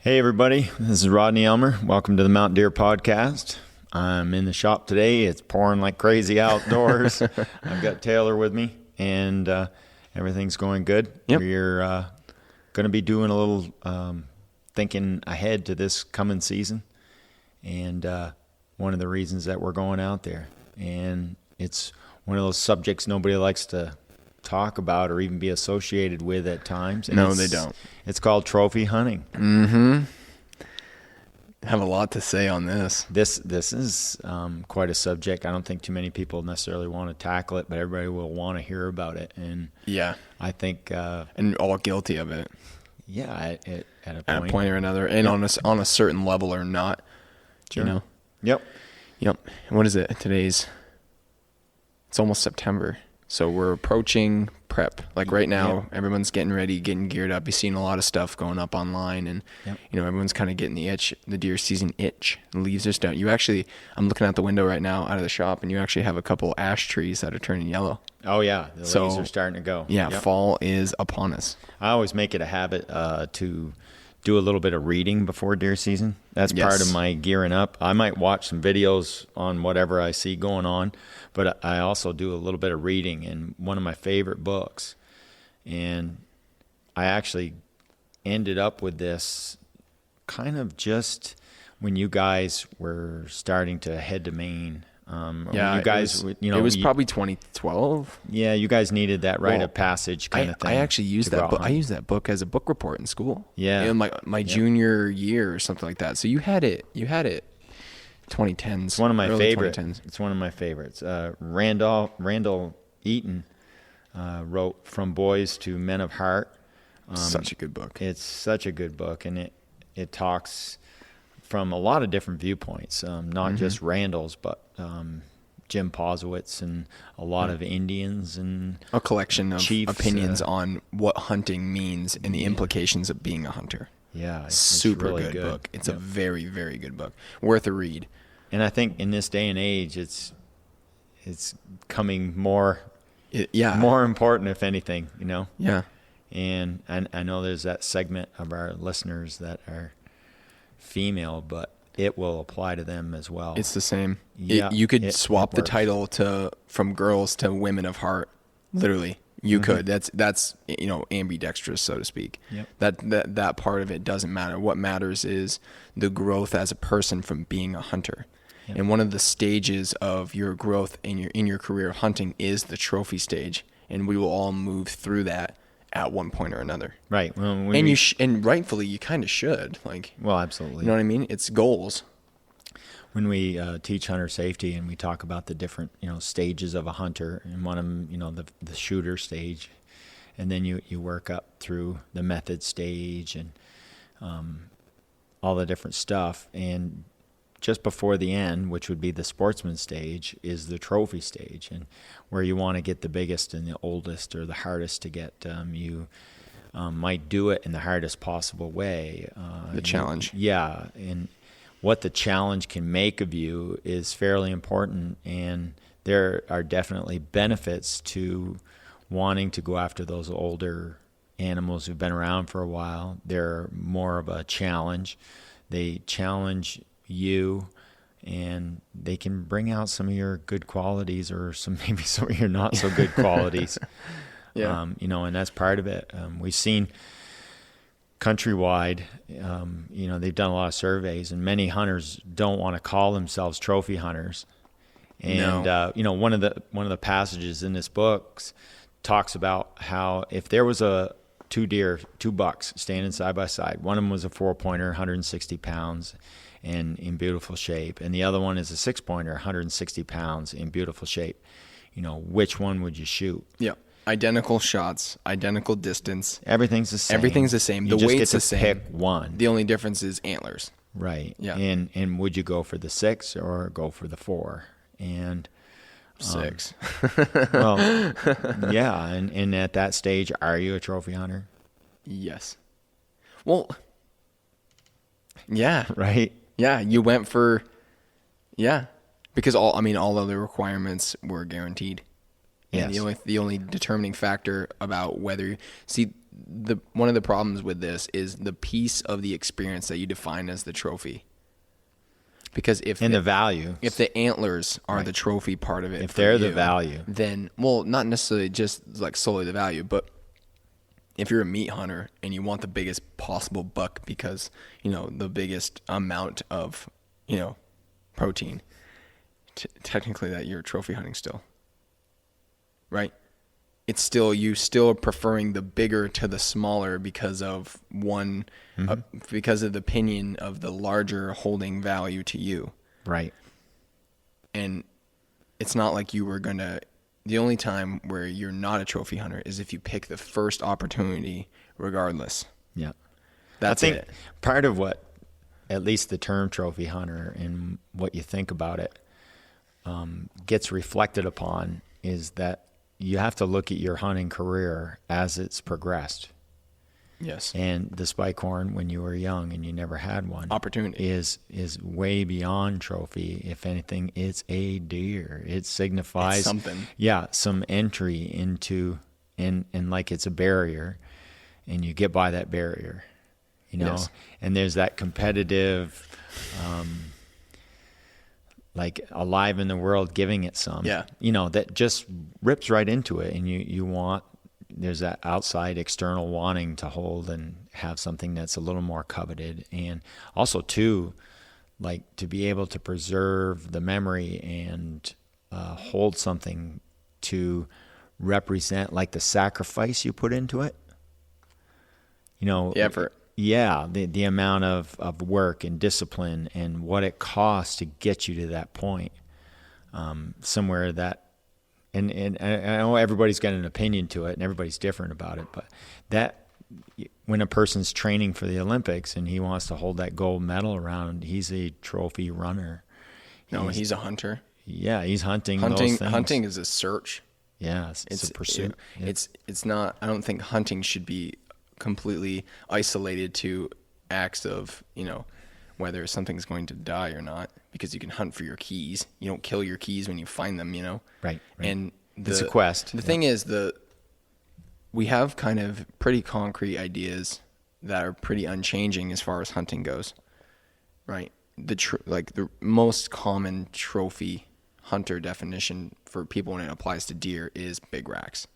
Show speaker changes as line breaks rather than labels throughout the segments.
Hey everybody, this is Rodney Elmer. Welcome to the Mount Deer podcast. I'm in the shop today. It's pouring like crazy outdoors. I've got Taylor with me, and everything's going good.
Yep.
We're going to be doing a little thinking ahead to this coming season, and one of the reasons that we're going out there. And it's one of those subjects nobody likes to talk about or even be associated with at times. And
No, they don't.
It's called trophy hunting.
Mm-hmm. Have a lot to say on this.
This is quite a subject. I don't think too many people necessarily want to tackle it, but everybody will want to hear about it. And
Yeah.
I think,
And all guilty of it
yeah, at a
at a
point.
point or another, and on a certain level or not.
Sure.
You know?
Yep.
Yep. What is it? It's almost September. So we're approaching prep. Like right now, Everyone's getting ready, getting geared up. You've seen a lot of stuff going up online, and everyone's kind of getting the deer season itch. The leaves are starting. I'm looking out the window right now out of the shop, and you actually have a couple ash trees that are turning yellow.
Oh yeah, the leaves are starting to go.
Yeah,
Yep.
Fall is upon us.
I always make it a habit to do a little bit of reading before deer season. That's
Yes.
part of my gearing up. I might watch some videos on whatever I see going on, but I also do a little bit of reading. And one of my favorite books, and I actually ended up with this kind of just when you guys were starting to head to Maine. You guys,
it was probably 2012.
Yeah, you guys needed that rite of passage kind of thing.
I actually used that book. I used that book as a book report in school.
Yeah,
in my junior year or something like that. So you had it 2010s.
It's one of my favorites.
2010s.
It's one of my favorites. Randall Eaton wrote From Boys to Men of Heart.
Such a good book.
It's such a good book, and it talks from a lot of different viewpoints, not just Randall's, but Jim Posowitz and a lot of Indians and
A collection of
chiefs,
opinions on what hunting means and the implications of being a hunter.
Yeah, it's
Super
really
good book. It's a very, very good book. Worth a read.
And I think in this day and age, it's coming more important, if anything,
Yeah.
And I know there's that segment of our listeners that are female, but it will apply to them as well.
It's the same.
Yeah,
You could swap the
works.
title from girls to women of heart. Literally. You could. That's ambidextrous, so to speak.
Yep.
That part of it doesn't matter. What matters is the growth as a person from being a hunter.
Yep.
And one of the stages of your growth in your career of hunting is the trophy stage, and we will all move through that at one point or another.
Right. Well,
and rightfully you kind of should.
absolutely.
You know what I mean? It's goals.
When we teach hunter safety and we talk about the different stages of a hunter, and one of them the shooter stage, and then you work up through the method stage and all the different stuff, and just before the end, which would be the sportsman stage, is the trophy stage, and where you want to get the biggest and the oldest or the hardest to get. You might do it in the hardest possible way.
The challenge.
And what the challenge can make of you is fairly important, and there are definitely benefits to wanting to go after those older animals who've been around for a while. They're more of a challenge. They challenge you, and they can bring out some of your good qualities or maybe some of your not so good qualities.
Yeah.
And that's part of it. We've seen countrywide, they've done a lot of surveys, and many hunters don't want to call themselves trophy hunters. And one of the passages in this book talks about how if there was two bucks standing side by side, one of them was a 4-pointer, 160 pounds, and in beautiful shape, and the other one is a 6-pointer, 160 pounds, in beautiful shape. Which one would you shoot?
Yeah. Identical shots, identical distance.
Everything's the same.
Everything's the same.
You
The
just
weight's
get
the
to
same.
pick one.
The only difference is antlers.
Right.
Yeah.
And would you go for the 6 or go for the 4? And
6.
well, yeah. And at that stage, are you a trophy hunter?
Yes. Well, yeah.
Right.
Yeah. You went for, because all other requirements were guaranteed. And
Yes.
the only determining factor about whether one of the problems with this is the piece of the experience that you define as the trophy. Because if
the value,
if the antlers are the trophy part of it,
if they're the value,
then, well, not necessarily just like solely the value, but if you're a meat hunter and you want the biggest possible buck because, the biggest amount of, protein, technically that you're trophy hunting still, right? It's still, you still preferring the bigger to the smaller because of because of the opinion of the larger holding value to you.
Right.
And it's not like you were going to, the only time where you're not a trophy hunter is if you pick the first opportunity regardless.
Yeah.
That's
I think
it.
part of what, at least the term trophy hunter and what you think about it, gets reflected upon is that you have to look at your hunting career as it's progressed.
Yes.
And the spike horn, when you were young and you never had one,
Opportunity
is way beyond trophy. If anything, it's a deer. It signifies
It's something.
Yeah, some entry into and like it's a barrier, and you get by that barrier,
Yes.
And there's that competitive, like alive in the world, giving it some,
Yeah.
That just rips right into it, and you want. There's that outside external wanting to hold and have something that's a little more coveted. And also too, like to be able to preserve the memory and hold something to represent like the sacrifice you put into it.
The effort.
Yeah. The amount of work and discipline and what it costs to get you to that point. Somewhere that, and I know everybody's got an opinion to it and everybody's different about it, but that when a person's training for the Olympics and he wants to hold that gold medal around, he's a trophy runner.
He's a hunter.
Yeah, he's hunting those things.
Hunting is a search.
Yeah, it's a pursuit.
It's not, I don't think hunting should be completely isolated to acts of, whether something's going to die or not, because you can hunt for your keys. You don't kill your keys when you find them,
Right.
And
it's a quest.
The thing is, we have kind of pretty concrete ideas that are pretty unchanging as far as hunting goes, right? The most common trophy hunter definition for people when it applies to deer is big racks,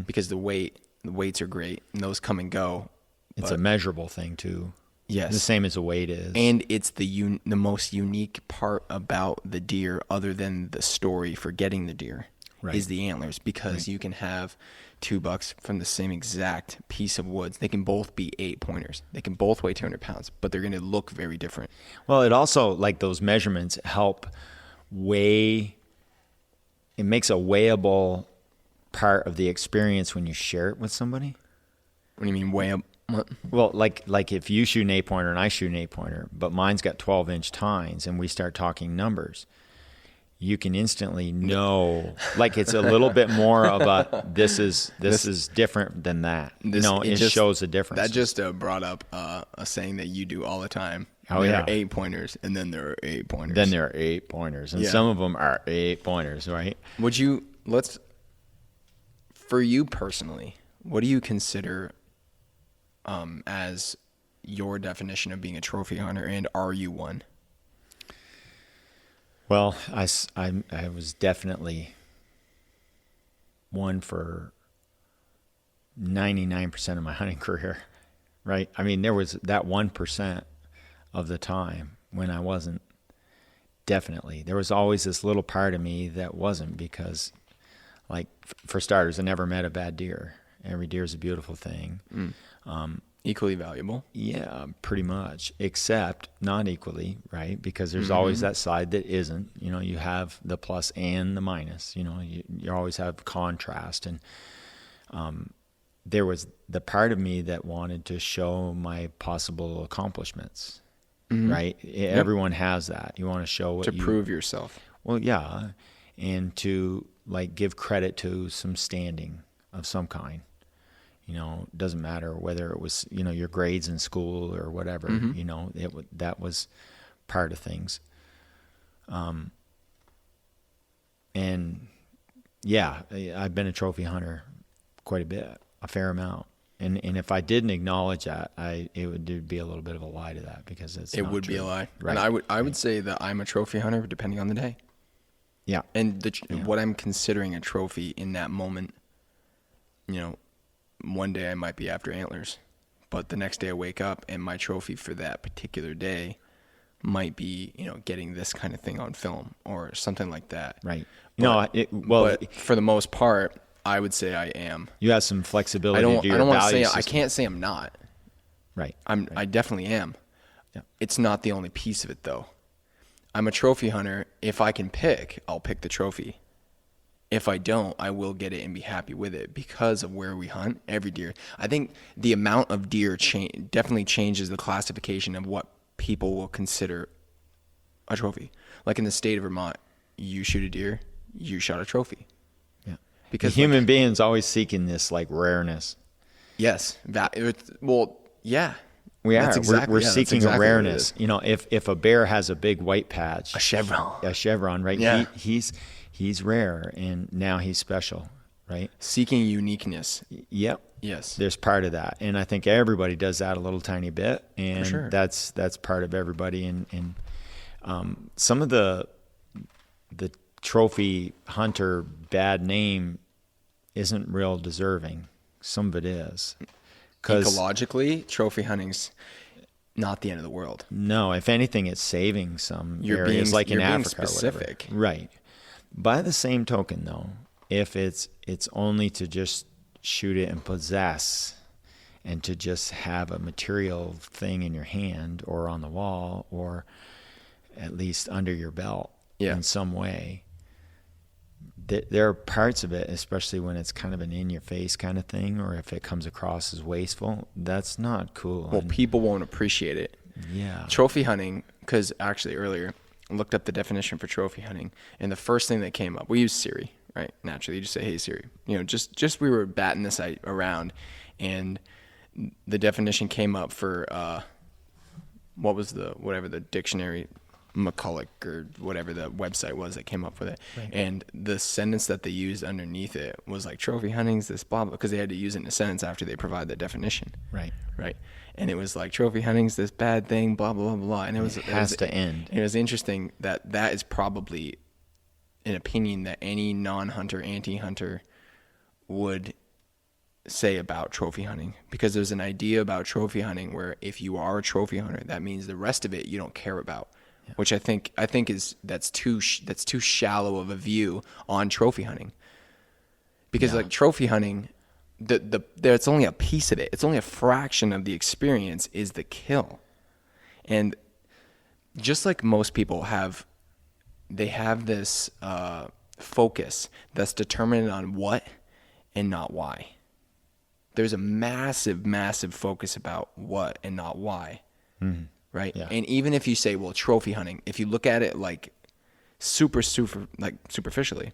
because the weights are great and those come and go.
It's a measurable thing too.
Yes.
The same as a weight is.
And it's the most unique part about the deer, other than the story for getting the deer, is the antlers. Because you can have two bucks from the same exact piece of woods. They can both be 8-pointers. They can both weigh 200 pounds, but they're going to look very different.
Well, it also, like those measurements help weigh. It makes a weighable part of the experience when you share it with somebody.
What do you mean weigh up? What?
Well, like if you shoot an 8-pointer and I shoot an 8-pointer, but mine's got 12-inch tines and we start talking numbers, you can instantly know, like it's a little bit more of a, this is different than that. It shows a difference.
That just brought up a saying that you do all the time.
Oh,
there
yeah.
are 8-pointers, and then there are 8-pointers.
Then there are 8-pointers, and some of them are 8-pointers, right?
For you personally, what do you consider as your definition of being a trophy hunter, and are you one?
Well, I was definitely one for 99% of my hunting career, right? I mean, there was that 1% of the time when I wasn't. Definitely. There was always this little part of me that wasn't, because, like, for starters, I never met a bad deer. Every deer is a beautiful thing.
Equally valuable.
Yeah, pretty much, except not equally, right? Because there's always that side that isn't. You have the plus and the minus. You always have contrast. And there was the part of me that wanted to show my possible accomplishments, right? Yep. Everyone has that. You want to show what you...
To prove yourself.
Well, yeah, and to, like, give credit to some standing of some kind. Doesn't matter whether it was, your grades in school or whatever, that was part of things. And yeah, I've been a trophy hunter quite a bit, a fair amount. And if I didn't acknowledge that, there'd be a little bit of a lie to that, because
it
not
would
true.
be a lie.
Right.
And I would say that I'm a trophy hunter depending on the day.
Yeah.
And what I'm considering a trophy in that moment, one day I might be after antlers, but the next day I wake up and my trophy for that particular day might be, getting this kind of thing on film or something like that.
Right.
But for the most part, I would say I am.
You have some flexibility
I
to your
don't want to
value
say, I
system.
can't say I'm not.
Right.
I definitely am.
Yeah.
It's not the only piece of it though. I'm a trophy hunter. If I can pick, I'll pick the trophy. If I don't, I will get it and be happy with it because of where we hunt every deer. I think the amount of deer definitely changes the classification of what people will consider a trophy. Like in the state of Vermont, you shoot a deer, you shot a trophy.
Yeah.
Because
the human being's always seeking this like rareness.
Yes. Yeah.
We are.
That's exactly,
we're
that's
seeking
exactly
a
what it
rareness.
is.
If a bear has a big white patch,
A chevron,
right?
Yeah.
He's rare, and now he's special, right?
Seeking uniqueness.
Yep.
Yes.
There's part of that, and I think everybody does that a little tiny bit, and
For sure.
that's part of everybody. And some of the trophy hunter bad name isn't real deserving. Some of it is.
Ecologically, trophy hunting's not the end of the world.
No, if anything, it's saving some areas, like in Africa,
specific.
or whatever. Right. By the same token, though, if it's only to just shoot it and possess, and to just have a material thing in your hand or on the wall or at least under your belt in some way, there are parts of it, especially when it's kind of an in-your-face kind of thing, or if it comes across as wasteful, that's not cool.
Well, people won't appreciate it.
Yeah.
Trophy hunting, because actually earlier I looked up the definition for trophy hunting, and the first thing that came up, we use Siri, right? Naturally, you just say, "Hey Siri," just we were batting this around, and the definition came up for whatever the dictionary, McCulloch or whatever the website was that came up with it.
Right.
And the sentence that they used underneath it was like, trophy hunting's this blah, blah, because they had to use it in a sentence after they provide the definition.
Right.
Right. And it was like, trophy hunting's this bad thing, blah, blah, blah, blah. And it
has to end.
And it was interesting that is probably an opinion that any non-hunter, anti-hunter would say about trophy hunting, because there's an idea about trophy hunting where if you are a trophy hunter, that means the rest of it you don't care about. Yeah. Which I think that's too shallow of a view on trophy hunting, because like trophy hunting, it's only a piece of it. It's only a fraction of the experience is the kill, and just like most people they have this focus that's determined on what and not why. There's a massive, massive focus about what and not why. Mm-hmm. Right. Yeah. And even if you say, well, trophy hunting, if you look at it like superficially.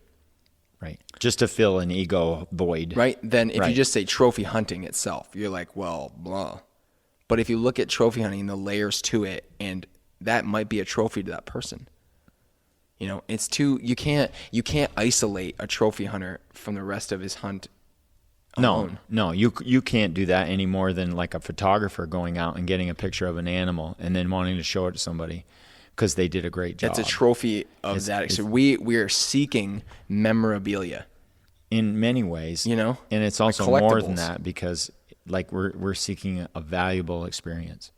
Right. Just to fill an ego void.
Right. Then if you just say trophy hunting itself, you're like, well, blah. But if you look at trophy hunting and the layers to it, and that might be a trophy to that person. It's you can't isolate a trophy hunter from the rest of his hunt alone.
No, you can't do that any more than like a photographer going out and getting a picture of an animal and then wanting to show it to somebody because they did a great job.
That's a trophy of that. So we are seeking memorabilia
in many ways, and it's also
like
more than that, because like we're seeking a valuable experience.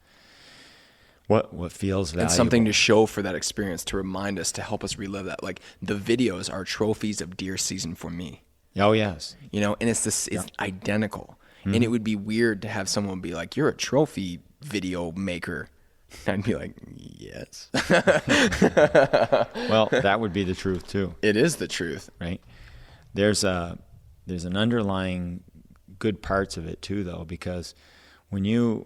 What feels valuable.
And something to show for that experience, to remind us, to help us relive that. Like the videos are trophies of deer season for me.
Oh yes.
And it's identical. Mm-hmm. And it would be weird to have someone be like, "You're a trophy video maker." I'd be like, "Yes."
Well, that would be the truth too.
It is the truth,
right? There's an underlying good parts of it too, though, because when you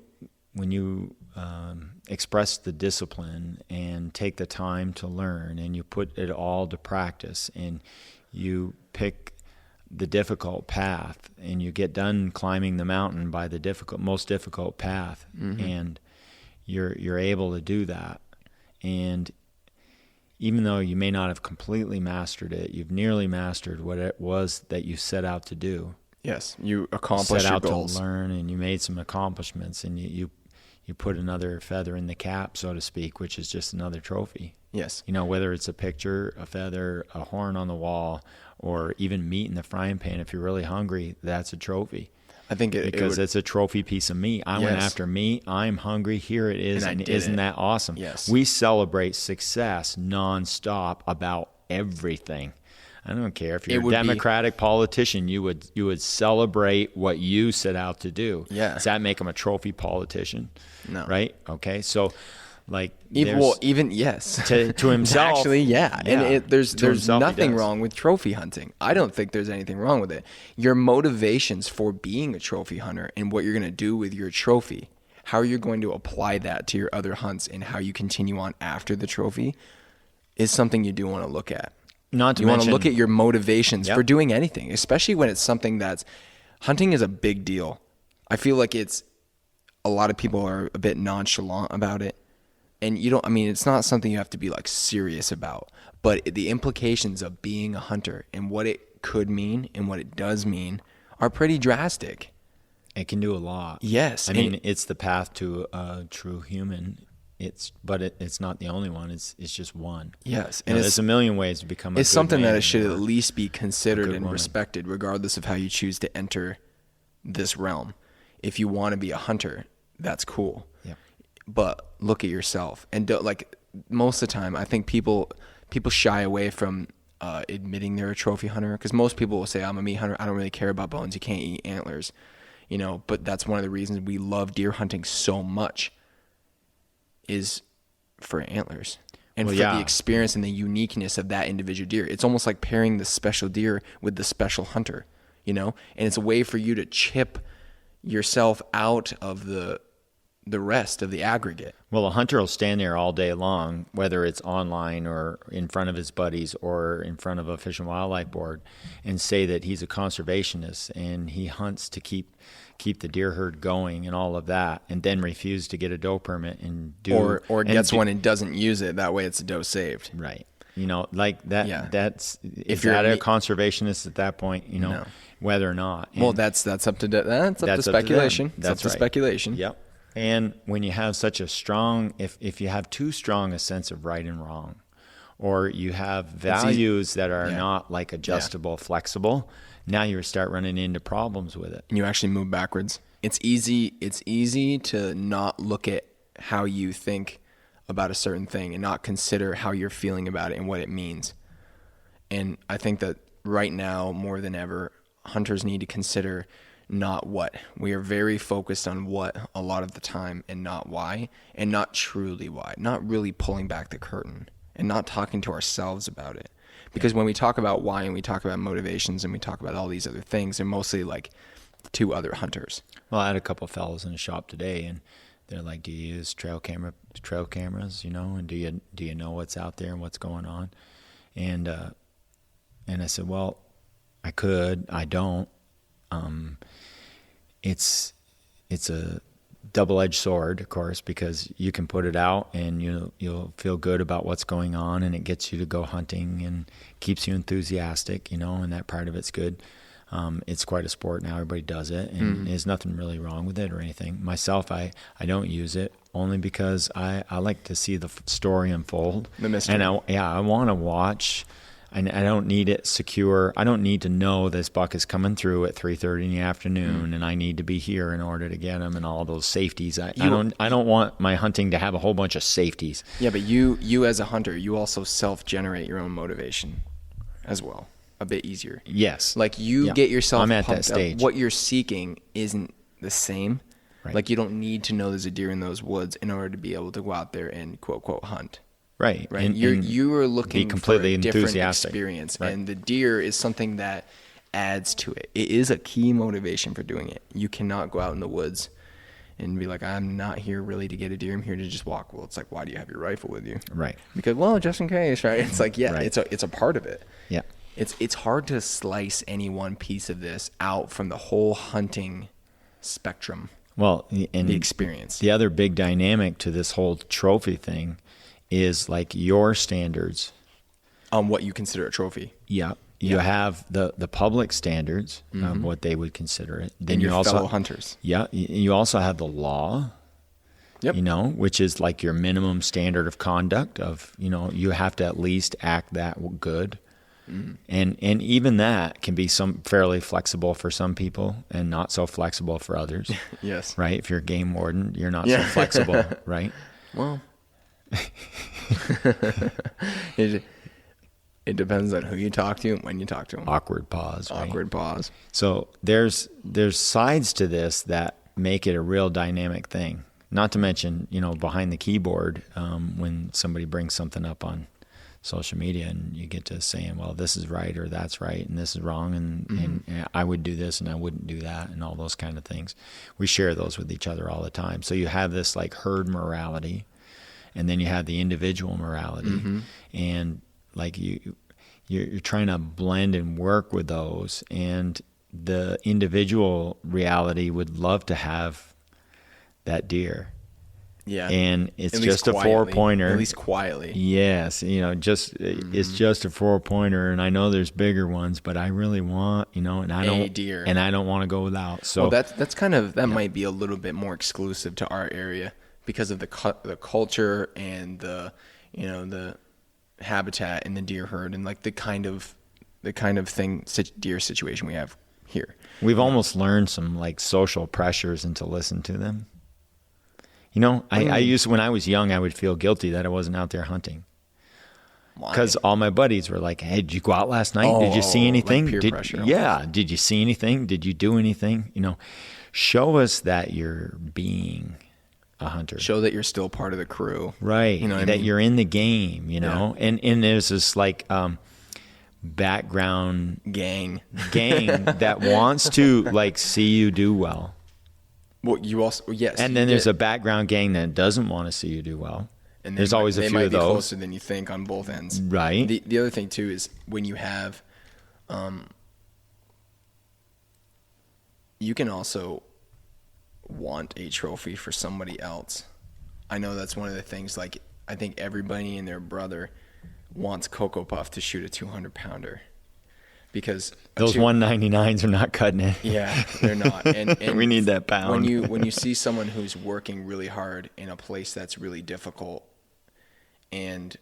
express the discipline and take the time to learn, and you put it all to practice, and you pick the difficult path, and you get done climbing the mountain by the most difficult path, mm-hmm. and you're able to do that, and even though you may not have completely mastered it, you've nearly mastered what it was that you set out to do.
Yes, you accomplish
set
your
out
goals.
to learn, and you made some accomplishments, and you put another feather in the cap, so to speak, which is just another trophy.
Yes.
You know, whether it's a picture, a feather, a horn on the wall, or even meat in the frying pan, if you're really hungry, that's a trophy.
I think
because it's a trophy piece of meat. I went after meat. I'm hungry. Here it is. And isn't that awesome?
Yes.
We celebrate success nonstop about everything. I don't care if you're a Democratic politician, you would celebrate what you set out to do.
Yeah.
Does that make him a trophy politician?
No.
Right? Okay. So, like,
even yes,
to himself,
actually, yeah. And there's nothing
does.
wrong with trophy hunting. I don't think there's anything wrong with it. Your motivations for being a trophy hunter and what you're going to do with your trophy, how you're going to apply that to your other hunts, and how you continue on after the trophy, is something you do want to look at.
You
want to look at your motivations for doing anything, especially when it's something that's hunting is a big deal. I feel like a lot of people are a bit nonchalant about it. And it's not something you have to be like serious about, but the implications of being a hunter and what it could mean and what it does mean are pretty drastic.
It can do a lot.
Yes.
I mean, it's the path to a true human. But it's not the only one. It's just one.
Yes.
And there's a million ways to become a good
It's something
man
that it should at least be considered and
woman.
respected, regardless of how you choose to enter this realm. If you want to be a hunter, that's cool.
Yeah.
But look at yourself, and don't, like, most of the time, I think people shy away from admitting they're a trophy hunter, because most people will say, I'm a meat hunter. I don't really care about bones. You can't eat antlers, but that's one of the reasons we love deer hunting so much is for antlers and the experience and the uniqueness of that individual deer. It's almost like pairing the special deer with the special hunter, and it's a way for you to chip yourself out of the rest of the aggregate.
Well, a hunter will stand there all day long, whether it's online or in front of his buddies or in front of a Fish and Wildlife Board, and say that he's a conservationist and he hunts to keep the deer herd going and all of that, and then refuse to get a doe permit and
or gets one and doesn't use it. That way, it's a doe saved.
Right. Like that. Yeah. That's
if you're
a conservationist at that point.
No.
Whether or not.
And that's up to speculation. That's up to speculation.
Yep. And when you have such a strong, if you have too strong a sense of right and wrong, or you have values that are not like adjustable, flexible, now you start running into problems with it.
And you actually move backwards. It's easy to not look at how you think about a certain thing and not consider how you're feeling about it and what it means. And I think that right now, more than ever, hunters need to consider not what. We are very focused on what a lot of the time, and not why, and not truly why, not really pulling back the curtain and not talking to ourselves about it. Because when we talk about why and we talk about motivations and we talk about all these other things, they're mostly like to other hunters.
Well, I had a couple of fellows in the shop today, and they're like, "Do you use trail cameras? And do you know what's out there and what's going on?" And I said, "Well, I could. I don't. It's a double-edged sword, of course, because you can put it out and you'll feel good about what's going on, and it gets you to go hunting and keeps you enthusiastic, and that part of it's good. It's quite a sport now. Everybody does it, and there's nothing really wrong with it or anything. Myself, I don't use it only because I like to see the story unfold.
The mystery.
And I want to watch. I don't need it secure. I don't need to know this buck is coming through at 3:30 in the afternoon, and I need to be here in order to get him, and all those safeties. I don't want my hunting to have a whole bunch of safeties.
Yeah, but you as a hunter, you also self-generate your own motivation as well. A bit easier.
Yes.
Like get yourself
I'm at
pumped
that stage.
Up. What you're seeking isn't the same.
Right.
Like you don't need to know there's a deer in those woods in order to be able to go out there and quote unquote hunt.
Right.
And you are looking
completely
for a different
enthusiastic
experience.
right.
And the deer is something that adds to it. It is a key motivation for doing it. You cannot go out in the woods and be like, I'm not here really to get a deer. I'm here to just walk. Well, it's like, why do you have your rifle with you?
Right.
Because, well, just in case, right? It's like, yeah,
right.
it's a part of it.
Yeah.
It's hard to slice any one piece of this out from the whole hunting spectrum.
Well, and
the experience.
The other big dynamic to this whole trophy thing is like your standards
on what you consider a trophy.
Yeah. you have the public standards of what they would consider it. Then
And
you
your
also
fellow hunters.
Yeah, you also have the law.
Yep.
You know, which is like your minimum standard of conduct of, you know, you have to at least act that good. And even that can be fairly flexible for some people and not so flexible for others.
Yes.
Right? If you're a game warden, you're not so flexible, right?
Well, it depends on who you talk to and when you talk to them.
Awkward pause, right?
Awkward pause.
So there's sides to this that make it a real dynamic thing. Not to mention, you know, behind the keyboard, when somebody brings something up on social media and you get to saying, well, this is right or that's right and this is wrong and I would do this and I wouldn't do that and all those kind of things. We share those with each other all the time. So you have this like herd morality, and then you have the individual morality, and like you're trying to blend and work with those, and the individual reality would love to have that deer.
Yeah.
And it's
At
just
least
a
quietly.
4-pointer.
At least quietly.
Yes. You know, it's just a 4-pointer, and I know there's bigger ones, but I really want, you know, and I don't
deer.
And I don't want to go without. So
Well, that's kind of, that might be a little bit more exclusive to our area because of the culture and the, you know, the habitat in the deer herd and like the kind of deer situation we have here.
we've almost learned some like social pressures and to listen to them. You know, I used, when I was young, I would feel guilty that I wasn't out there hunting.
Why?
Because all my buddies were like, hey, did you go out last night? Did you see anything?
Like peer pressure almost.
Yeah. Did you see anything? Did you do anything? You know, show us that you're being a hunter.
Show that you're still part of the crew.
Right.
You know what I
that
mean?
you're in the game, you know? Yeah. And there's this like background
gang
that wants to like see you do well.
Well, you also, yes.
And then there's a background gang that doesn't want to see you do well.
And
there's always a few of those.
They might be closer than you think on both ends.
Right.
The other thing too is when you have, you can also want a trophy for somebody else. I know that's one of the things, like, I think everybody and their brother wants Cocoa Puff to shoot a 200-pounder. Because
those 199s are not cutting it.
Yeah, they're not. And
we need that pound.
When you see someone who's working really hard in a place that's really difficult, and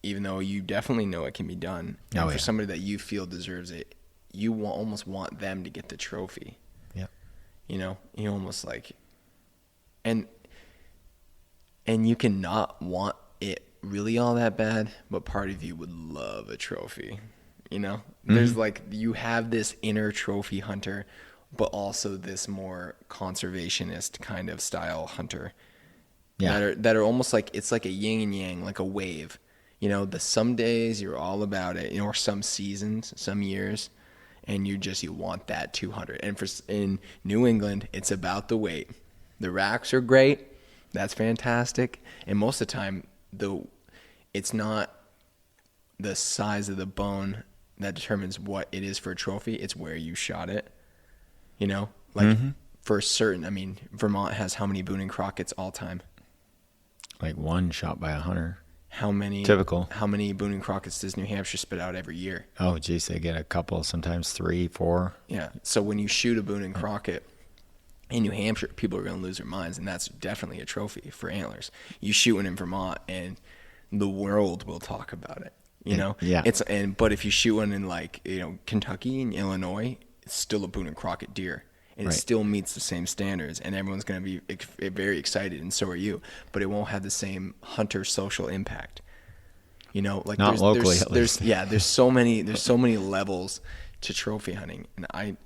even though you definitely know it can be done, and for somebody that you feel deserves it, you almost want them to get the trophy.
Yeah.
You know, you almost like, and you cannot want it really all that bad, but part of you would love a trophy. You know, there's like, you have this inner trophy hunter, but also this more conservationist kind of style hunter. Yeah. That are almost like, it's like a yin and yang, like a wave. You know, some days you're all about it, you know, or some seasons, some years, and you want that 200. And in New England, it's about the weight. The racks are great. That's fantastic. And most of the time, it's not the size of the bone that determines what it is for a trophy. It's where you shot it. You know, like for certain, I mean, Vermont has how many Boone and Crockett's all time?
Like one shot by a hunter.
How many?
Typical.
How many Boone and Crockett's does New Hampshire spit out every year?
Oh, geez, they get a couple, sometimes 3, 4.
Yeah. So when you shoot a Boone and Crockett in New Hampshire, people are going to lose their minds, and that's definitely a trophy for antlers. You shoot one in Vermont, and the world will talk about it. You know,
yeah.
But if you shoot one in like, you know, Kentucky and Illinois, it's still a Boone and Crockett deer, and it still meets the same standards, and everyone's going to be very excited, and so are you. But it won't have the same hunter social impact. You know, like
not locally. At least.
There's so many levels to trophy hunting, and I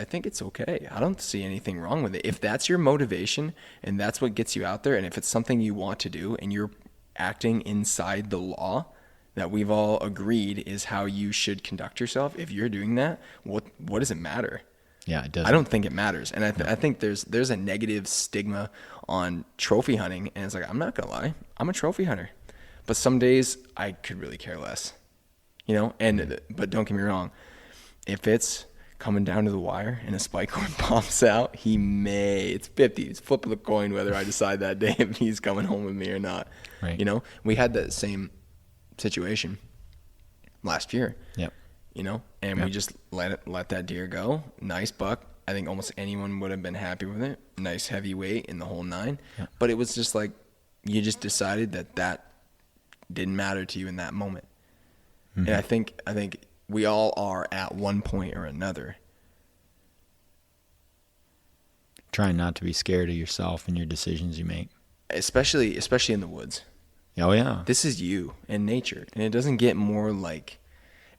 think it's okay. I don't see anything wrong with it if that's your motivation and that's what gets you out there, and if it's something you want to do, and you're acting inside the law that we've all agreed is how you should conduct yourself. If you're doing that, what does it matter?
Yeah, it doesn't.
I don't think it matters. And I think there's a negative stigma on trophy hunting. And it's like, I'm not going to lie, I'm a trophy hunter. But some days I could really care less, you know? But don't get me wrong. If it's coming down to the wire and a spike horn pops out, it's 50. It's flipping the coin whether I decide that day if he's coming home with me or not. Right. You know, we had that same situation last year.
Yep.
and
Yep.
we just let that deer go. Nice buck. I think almost anyone would have been happy with it. Nice heavy weight in the whole 9.
Yep.
But it was just like, you just decided that didn't matter to you in that moment.
Mm-hmm.
And I think we all are at one point or another.
Trying not to be scared of yourself and your decisions you make.
Especially in the woods.
Oh yeah.
This is you and nature, and it doesn't get more like,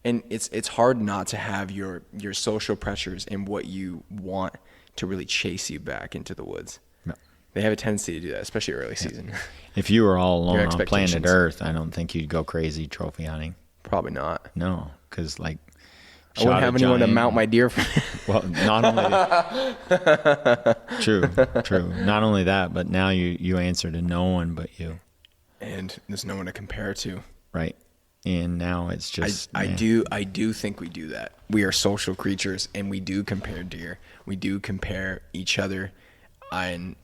and it's hard not to have your social pressures and what you want to really chase you back into the woods.
No.
They have a tendency to do that, especially early season.
If you were all
Your
alone on planet
expectations.
Earth, I don't think you'd go crazy trophy hunting.
Probably not.
No, because like
I wouldn't have anyone to mount my deer.
Well, not only true. Not only that, but now you answer to no one but you,
And there's no one to compare to.
right? And now it's just
I
man.
do think we do that. We are social creatures, and we do compare deer. We do compare each other, and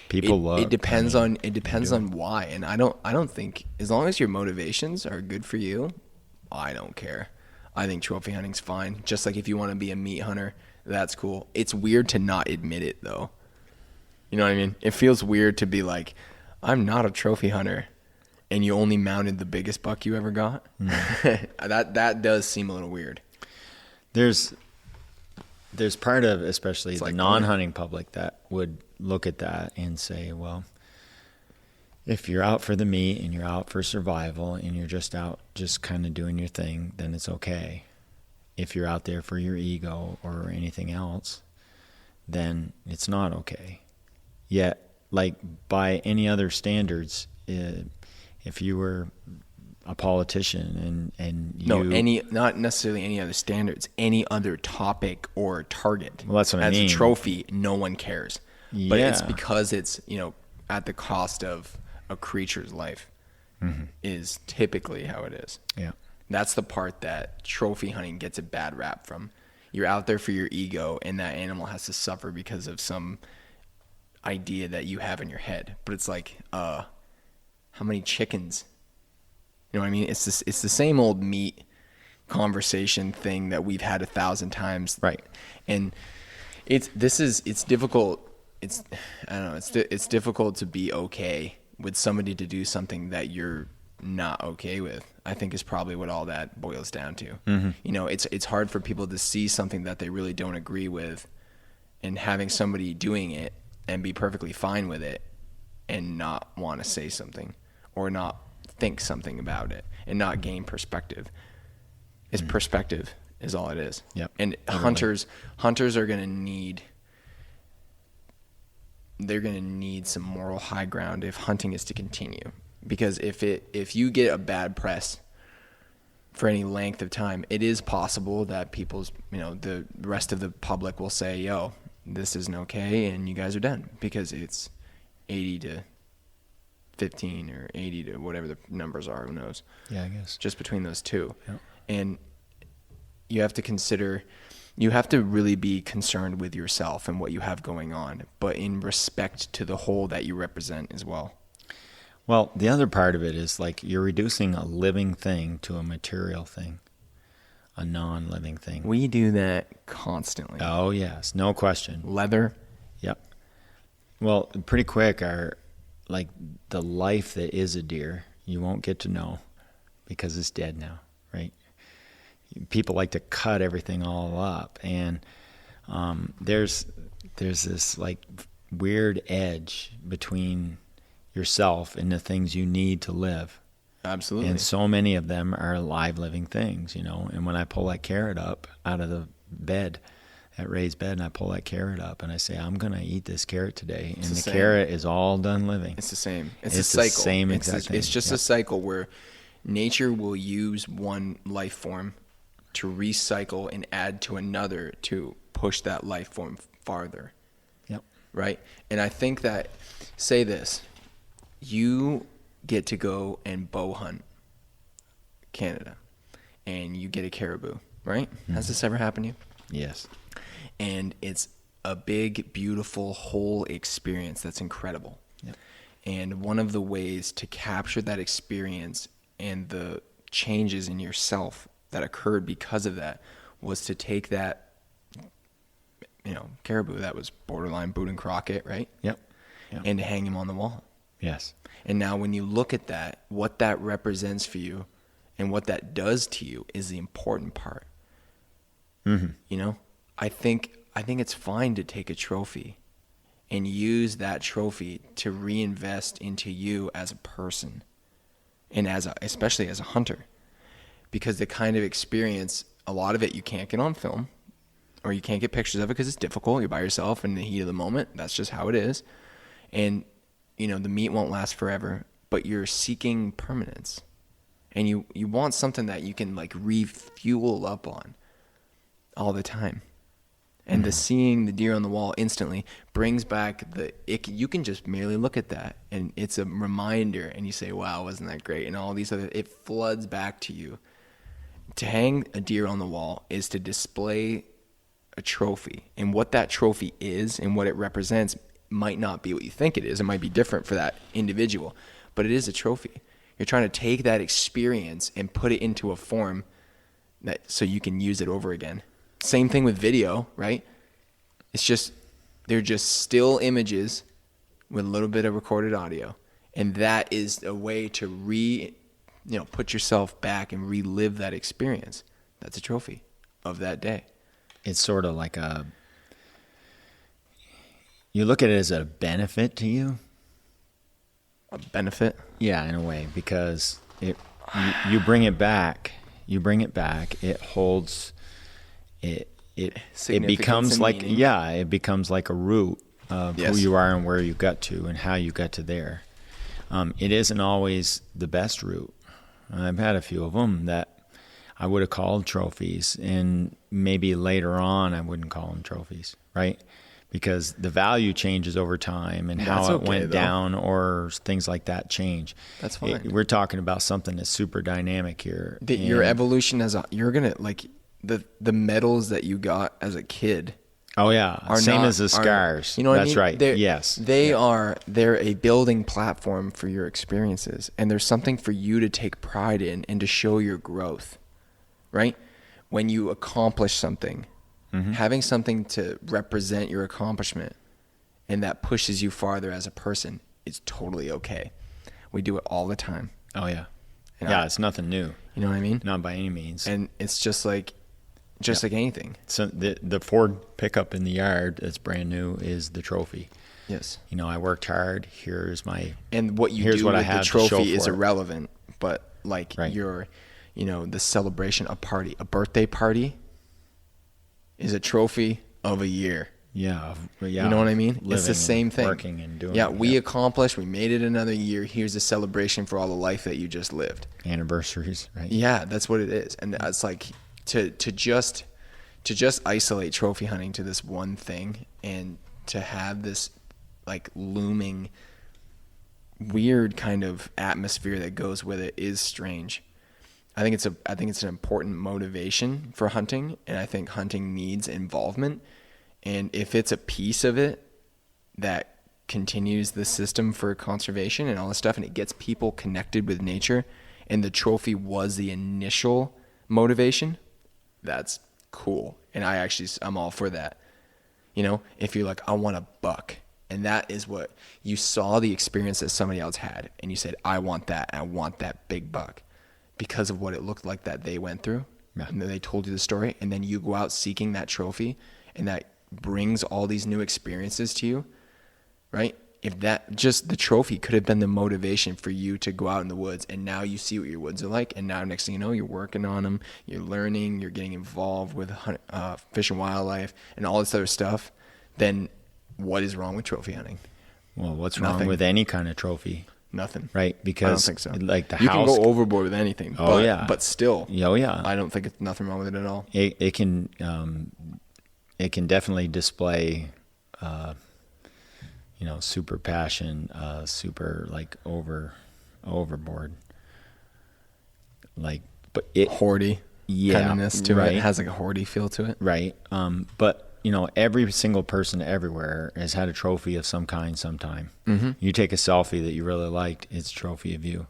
People look.
It depends on why. And I don't think, as long as your motivations are good for you, I don't care. I think trophy hunting's fine. Just like if you want to be a meat hunter, that's cool. It's weird to not admit it though. You know what I mean? It feels weird to be like, I'm not a trophy hunter, and you only mounted the biggest buck you ever got. That does seem a little weird.
There's part of especially
It's
the
like,
non-hunting public that would look at that and say, well, if you're out for the meat and you're out for survival and you're just out just kind of doing your thing, then it's okay. If you're out there for your ego or anything else, then it's not okay. Yet, like by any other standards, if you were a politician and you
not necessarily any other standards, any other topic or target.
Well, that's what I
As
mean.
a trophy, no one cares. But it's
Yeah.
because it's, at the cost of a creature's life is typically how it is.
yeah.
That's the part that trophy hunting gets a bad rap from. You're out there for your ego, and that animal has to suffer because of some idea that you have in your head. But it's like, how many chickens? You know what I mean? It's the same old meat conversation thing that we've had 1,000 times.
Right.
And it's difficult. I don't know. It's difficult to be okay with somebody to do something that you're not okay with. I think is probably what all that boils down to. Mm-hmm. It's hard for people to see something that they really don't agree with, and having somebody doing it and be perfectly fine with it and not want to say something or not think something about it and not gain perspective. It's perspective is all it is.
Yep.
And
Totally.
hunters are going to need some moral high ground if hunting is to continue. Because if you get a bad press for any length of time, it is possible that the rest of the public will say, yo, this isn't okay, and you guys are done, because it's 80 to 15 or 80 to whatever the numbers are, who knows.
Yeah, I guess.
Just between those two.
Yep.
And you have to really be concerned with yourself and what you have going on, but in respect to the whole that you represent as well.
Well, the other part of it is like you're reducing a living thing to a material thing, a non-living thing.
We do that constantly.
Oh, yes. No question.
Leather.
Yep. Well, pretty quick, the life that is a deer, you won't get to know because it's dead now, right? People like to cut everything all up, and there's this like weird edge between yourself and the things you need to live.
Absolutely.
And so many of them are live living things, and when I pull that carrot up out of the bed, that raised bed, and I pull that carrot up and I say, I'm going to eat this carrot today, and the carrot is all done living.
It's the same.
It's
a cycle.
the same exact thing.
It's just a cycle where nature will use one life form to recycle and add to another to push that life form farther.
Yep.
Right? And I think that, say this, you get to go and bow hunt Canada, and you get a caribou, right? Mm-hmm. Has this ever happened to you?
Yes.
And it's a big, beautiful, whole experience that's incredible.
Yep.
And one of the ways to capture that experience and the changes in yourself that occurred because of that was to take that, caribou that was borderline Boone and Crockett, right?
Yep.
And to hang him on the wall.
Yes.
And now when you look at that, what that represents for you and what that does to you is the important part.
Mm-hmm.
I think it's fine to take a trophy and use that trophy to reinvest into you as a person and especially as a hunter, because the kind of experience, a lot of it you can't get on film or you can't get pictures of it because it's difficult. You're by yourself in the heat of the moment. That's just how it is. And, the meat won't last forever, but you're seeking permanence. And you want something that you can like refuel up on all the time. And the seeing the deer on the wall instantly brings back you can just merely look at that and it's a reminder and you say, wow, wasn't that great? And all these it floods back to you. To hang a deer on the wall is to display a trophy, and what that trophy is and what it represents might not be what you think it is. It might be different for that individual, but it is a trophy. You're trying to take that experience and put it into a form so you can use it over again. Same thing with video, right? It's just, they're just still images with a little bit of recorded audio. And that is a way to put yourself back and relive that experience. That's a trophy of that day.
It's sort of like you look at it as a benefit to you.
A benefit?
Yeah, in a way, because you bring it back. It holds it becomes like meaning. It becomes like a root of who you are and where you got to and how you got to there. It isn't always the best route. I've had a few of them that I would have called trophies, and maybe later on I wouldn't call them trophies, right? Because the value changes over time and how it went down or things like that change.
That's fine.
We're talking about something that's super dynamic here.
Your evolution you're going to like the medals that you got as a kid.
Oh yeah. Same as the scars.
You know what I mean?
That's right.
They're a building platform for your experiences, and there's something for you to take pride in and to show your growth, right? When you accomplish something, having something to represent your accomplishment and that pushes you farther as a person is totally okay. We do it all the time.
Oh yeah. Yeah, it's nothing new.
You know what I mean?
Not by any means.
And it's just like anything.
So the Ford pickup in the yard that's brand new is the trophy.
Yes.
I worked hard. Here's
what you do
what
with the trophy is irrelevant, but like
right.
the celebration, a birthday party is a trophy of a year.
Yeah.
You know what I mean? It's the same thing.
Working and doing.
Yeah, we accomplished. We made it another year. Here's a celebration for all the life that you just lived.
Anniversaries, right?
Yeah, that's what it is. And it's like to just isolate trophy hunting to this one thing and to have this like looming weird kind of atmosphere that goes with it is strange. I think it's an important motivation for hunting, and I think hunting needs involvement. And if it's a piece of it that continues the system for conservation and all this stuff, and it gets people connected with nature, and the trophy was the initial motivation, that's cool. And I'm all for that. If you're like, I want a buck, and that is what you saw the experience that somebody else had, and you said, I want that, and I want that big buck because of what it looked like that they went through. Yeah. And then they told you the story, and then you go out seeking that trophy, and that brings all these new experiences to you, right? If that just the trophy could have been the motivation for you to go out in the woods, and now you see what your woods are like, and now next thing you know, you're working on them, you're learning, you're getting involved with fish and wildlife and all this other stuff, then what is wrong with trophy hunting?
Well, what's wrong with any kind of trophy?
Nothing.
Right? Because
I don't think so.
Like
you can go overboard with anything. But still.
Oh yeah.
I don't think it's nothing wrong with it at all.
It can definitely display super passion, super like overboard. Like but it
hoardy kindness to it. It has like a hoardy feel to it.
Right. But every single person everywhere has had a trophy of some kind sometime. Mm-hmm. You take a selfie that you really liked, it's a trophy of you.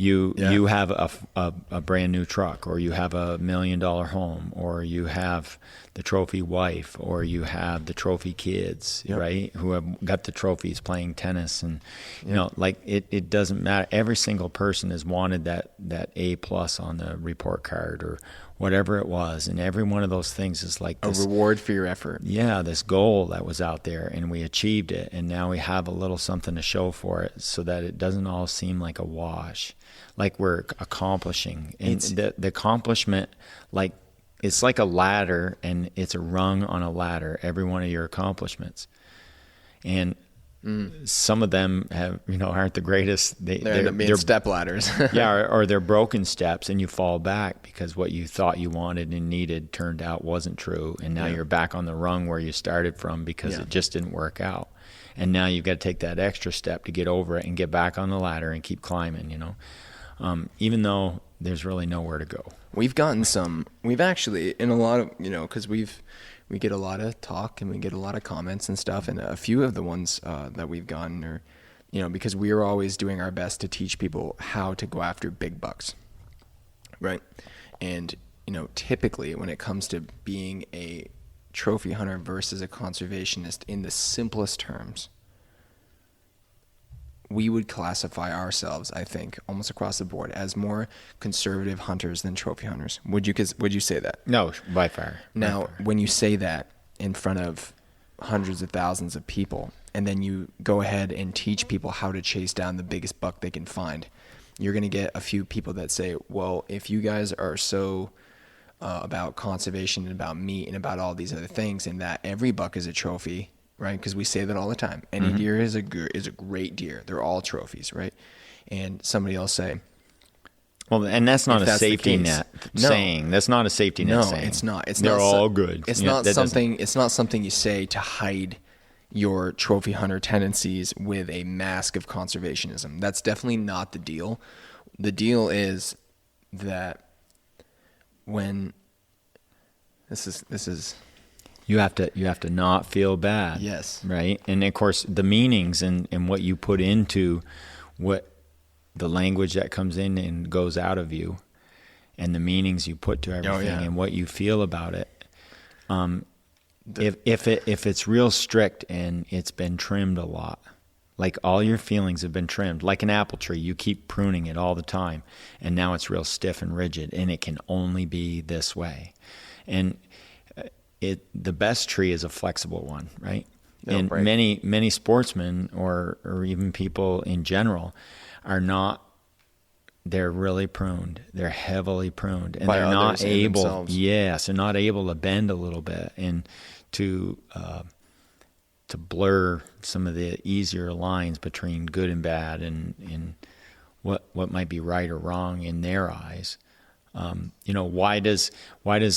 You have a brand new truck, or you have $1 million home, or you have the trophy wife, or you have the trophy kids, right? Who have got the trophies playing tennis, and you know, like it doesn't matter. Every single person has wanted that A+ on the report card or whatever it was, and every one of those things is like
a reward for your effort.
Yeah, this goal that was out there, and we achieved it, and now we have a little something to show for it, so that it doesn't all seem like a wash, like we're accomplishing. And the accomplishment, like it's like a ladder, and it's a rung on a ladder, every one of your accomplishments, and some of them have, you know, aren't the greatest.
They end up being step ladders.
Yeah, or they're broken steps, and you fall back because what you thought you wanted and needed turned out wasn't true, and now you're back on the rung where you started from because it just didn't work out. And now you've got to take that extra step to get over it and get back on the ladder and keep climbing, you know, even though there's really nowhere to go. We've
actually, in a lot of, you know, because we get a lot of talk and we get a lot of comments and stuff, and a few of the ones that we've gotten are, you know, because we are always doing our best to teach people how to go after big bucks, right? And, you know, typically when it comes to being a trophy hunter versus a conservationist, in the simplest terms, we would classify ourselves, I think, almost across the board as more conservative hunters than trophy hunters. Would you say that?
No, by far.
Now, when you say that in front of hundreds of thousands of people, and then you go ahead and teach people how to chase down the biggest buck they can find, you're going to get a few people that say, well, if you guys are so about conservation and about meat and about all these other things, and that every buck is a trophy, right? Because we say that all the time. Any deer is a great deer. They're all trophies, right? And somebody else say,
well, and that's not a safety net saying. That's not a safety net saying.
No, it's not.
They're all good.
It's not something. It's not something you say to hide your trophy hunter tendencies with a mask of conservationism. That's definitely not the deal. The deal is that when this is.
You have to not feel bad.
Yes.
Right? And of course, the meanings and what you put into what the language that comes in and goes out of you, and the meanings you put to everything and what you feel about it. If it's real strict and it's been trimmed a lot, like all your feelings have been trimmed, like an apple tree, you keep pruning it all the time, and now it's real stiff and rigid, and it can only be this way. And the best tree is a flexible one, right? And many sportsmen or even people in general are not. They're really pruned. They're heavily pruned, and they're not able. Yes, they're not able to bend a little bit and to blur some of the easier lines between good and bad, and what might be right or wrong in their eyes. You know, why does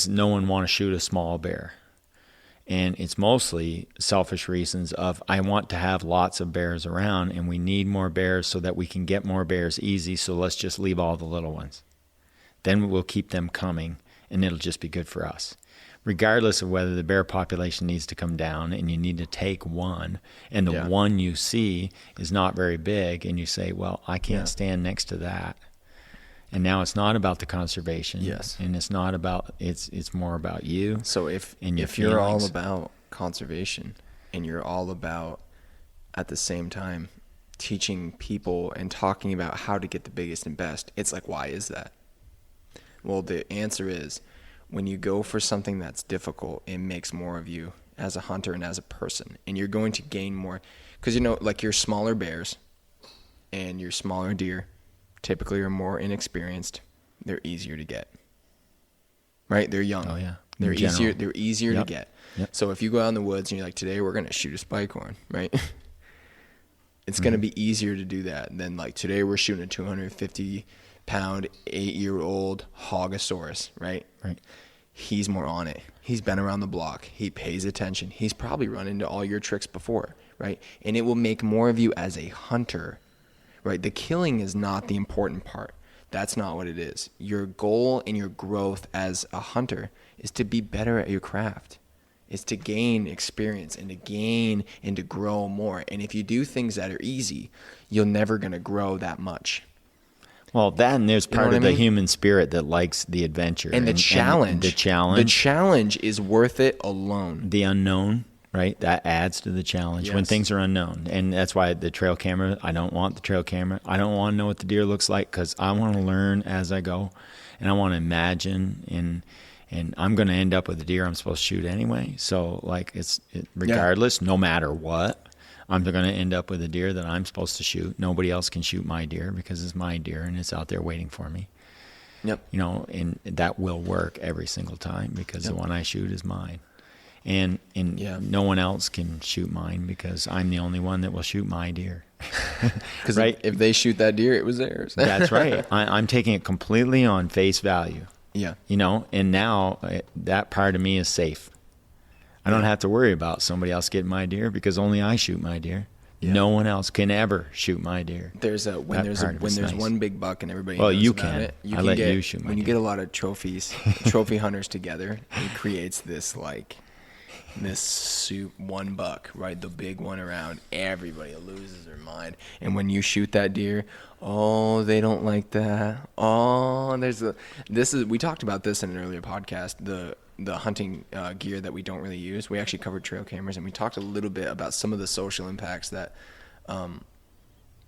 no one want to shoot a small bear? And it's mostly selfish reasons of, I want to have lots of bears around, and we need more bears so that we can get more bears easy, so let's just leave all the little ones. Then we'll keep them coming, and it'll just be good for us. Regardless of whether the bear population needs to come down and you need to take one, and the one you see is not very big, and you say, well, I can't stand next to that. And now it's not about the conservation.
Yes.
And it's not about, it's more about you.
So if you're all about conservation, and you're all about, at the same time, teaching people and talking about how to get the biggest and best, it's like, why is that? Well, the answer is, when you go for something that's difficult, it makes more of you as a hunter and as a person. And you're going to gain more. Because, you know, like your smaller bears and your smaller deer typically are more inexperienced. They're easier to get. Right? They're young.
Oh, yeah.
They're easier to get. Yep. So if you go out in the woods and you're like, today we're going to shoot a spike horn, right? It's going to be easier to do that than like, today we're shooting a 250-pound, 8-year-old Hogosaurus, right?
Right.
He's more on it. He's been around the block. He pays attention. He's probably run into all your tricks before, right? And it will make more of you as a hunter, right? The killing is not the important part. That's not what it is. Your goal and your growth as a hunter is to be better at your craft. It's to gain experience and to gain and to grow more. And if you do things that are easy, you're never going to grow that much.
Well, that and there's
know
part
what
of
I
the
mean?
human spirit that likes the adventure
And the challenge.
the challenge,
The challenge is worth it alone.
the unknown, right? That adds to the challenge when
Yes.
things are unknown. And that's why the trail camera, I don't want the trail camera. I don't want to know what the deer looks like because I want to learn as I go, and I want to imagine, and I'm going to end up with a deer I'm supposed to shoot anyway. So like regardless, no matter what, I'm going to end up with a deer that I'm supposed to shoot. Nobody else can shoot my deer because it's my deer and it's out there waiting for me.
Yep.
You know, and that will work every single time because the one I shoot is mine. And no one else can shoot mine because I'm the only one that will shoot my deer.
Because
right?
if they shoot that deer, it was theirs.
That's right. I'm taking it completely on face value.
Yeah.
You know, and now that part of me is safe. I don't have to worry about somebody else getting my deer because only I shoot my deer. Yeah. No one else can ever shoot my deer.
When there's
nice.
one big buck and everybody
well,
knows
you
about
can.
it.
I let you shoot my
when
deer.
you get a lot of trophy hunters together, it creates this one buck, right? The big one around. Everybody loses their mind. And when you shoot that deer, oh, they don't like that. Oh, we talked about this in an earlier podcast, the hunting gear that we don't really use. We actually covered trail cameras, and we talked a little bit about some of the social impacts that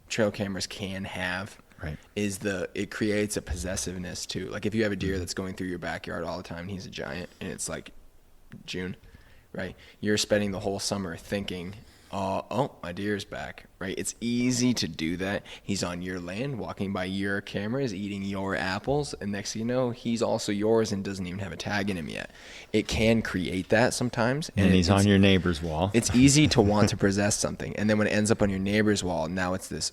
trail cameras can have.
Right.
It creates a possessiveness too. Like if you have a deer that's going through your backyard all the time and he's a giant and it's like June, right? You're spending the whole summer thinking, oh, my deer's back, right? It's easy to do that. He's on your land, walking by your cameras, eating your apples, and next thing you know, he's also yours and doesn't even have a tag in him yet. It can create that sometimes.
And he's on your neighbor's wall.
It's easy to want to possess something, and then when it ends up on your neighbor's wall, now it's this,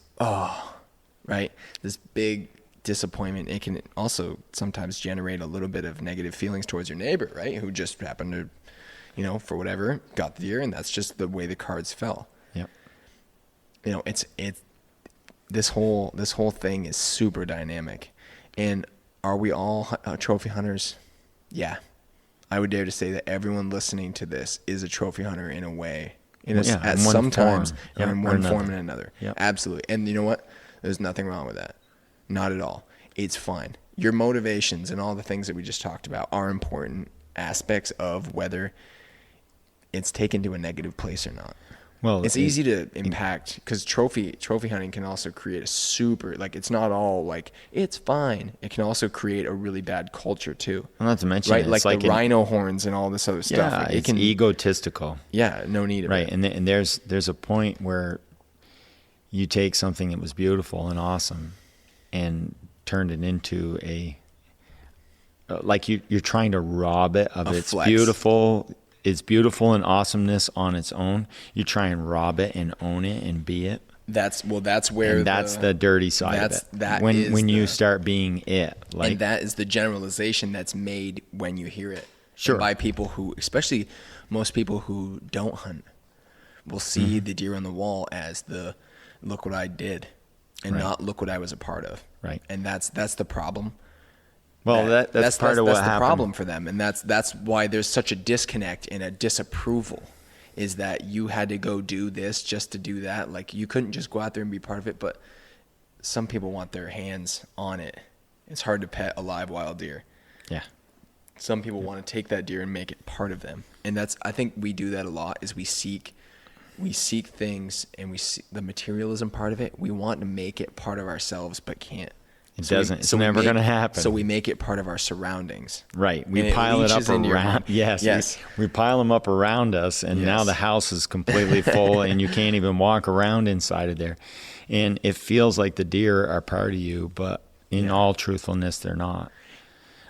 right? This big disappointment. It can also sometimes generate a little bit of negative feelings towards your neighbor, right? Who just happened to, for whatever, got the deer, and that's just the way the cards fell.
Yep.
It's this whole thing is super dynamic. And are we all trophy hunters? Yeah. I would dare to say that everyone listening to this is a trophy hunter in a way. At some times, or in one form and another. Yep. Absolutely. And you know what? There's nothing wrong with that. Not at all. It's fine. Your motivations and all the things that we just talked about are important aspects of whether it's taken to a negative place or not.
Well,
it's easy to impact because trophy hunting can also create a super, it's not all it's fine. It can also create a really bad culture too.
Well, not to mention,
right? Like the rhino horns and all this other stuff.
Yeah, it's egotistical.
Yeah, no need of it.
Right, and there's a point where you take something that was beautiful and awesome and turned it into you're trying to rob it of its
flex.
It's beautiful and awesomeness on its own. You try and rob it and own it and be it.
That's where
that's the dirty side of it. When you start being it,
and that is the generalization that's made when you hear it.
Sure.
And by people who, especially most people who don't hunt, will see the deer on the wall as the look what I did, and not look what I was a part of.
Right.
And that's the problem.
Well, that's part of what happened.
That's the problem for them, and that's why there's such a disconnect and a disapproval, is that you had to go do this just to do that. Like you couldn't just go out there and be part of it. But some people want their hands on it. It's hard to pet a live wild deer.
Yeah.
Some people want to take that deer and make it part of them, and I think we do that a lot. Is we seek things, and we see the materialism part of it. We want to make it part of ourselves, but can't.
It's never going to happen.
So we make it part of our surroundings.
Right. We pile it up around. Yes. We pile them up around us, and now the house is completely full, and you can't even walk around inside of there. And it feels like the deer are part of you, but in all truthfulness, they're not.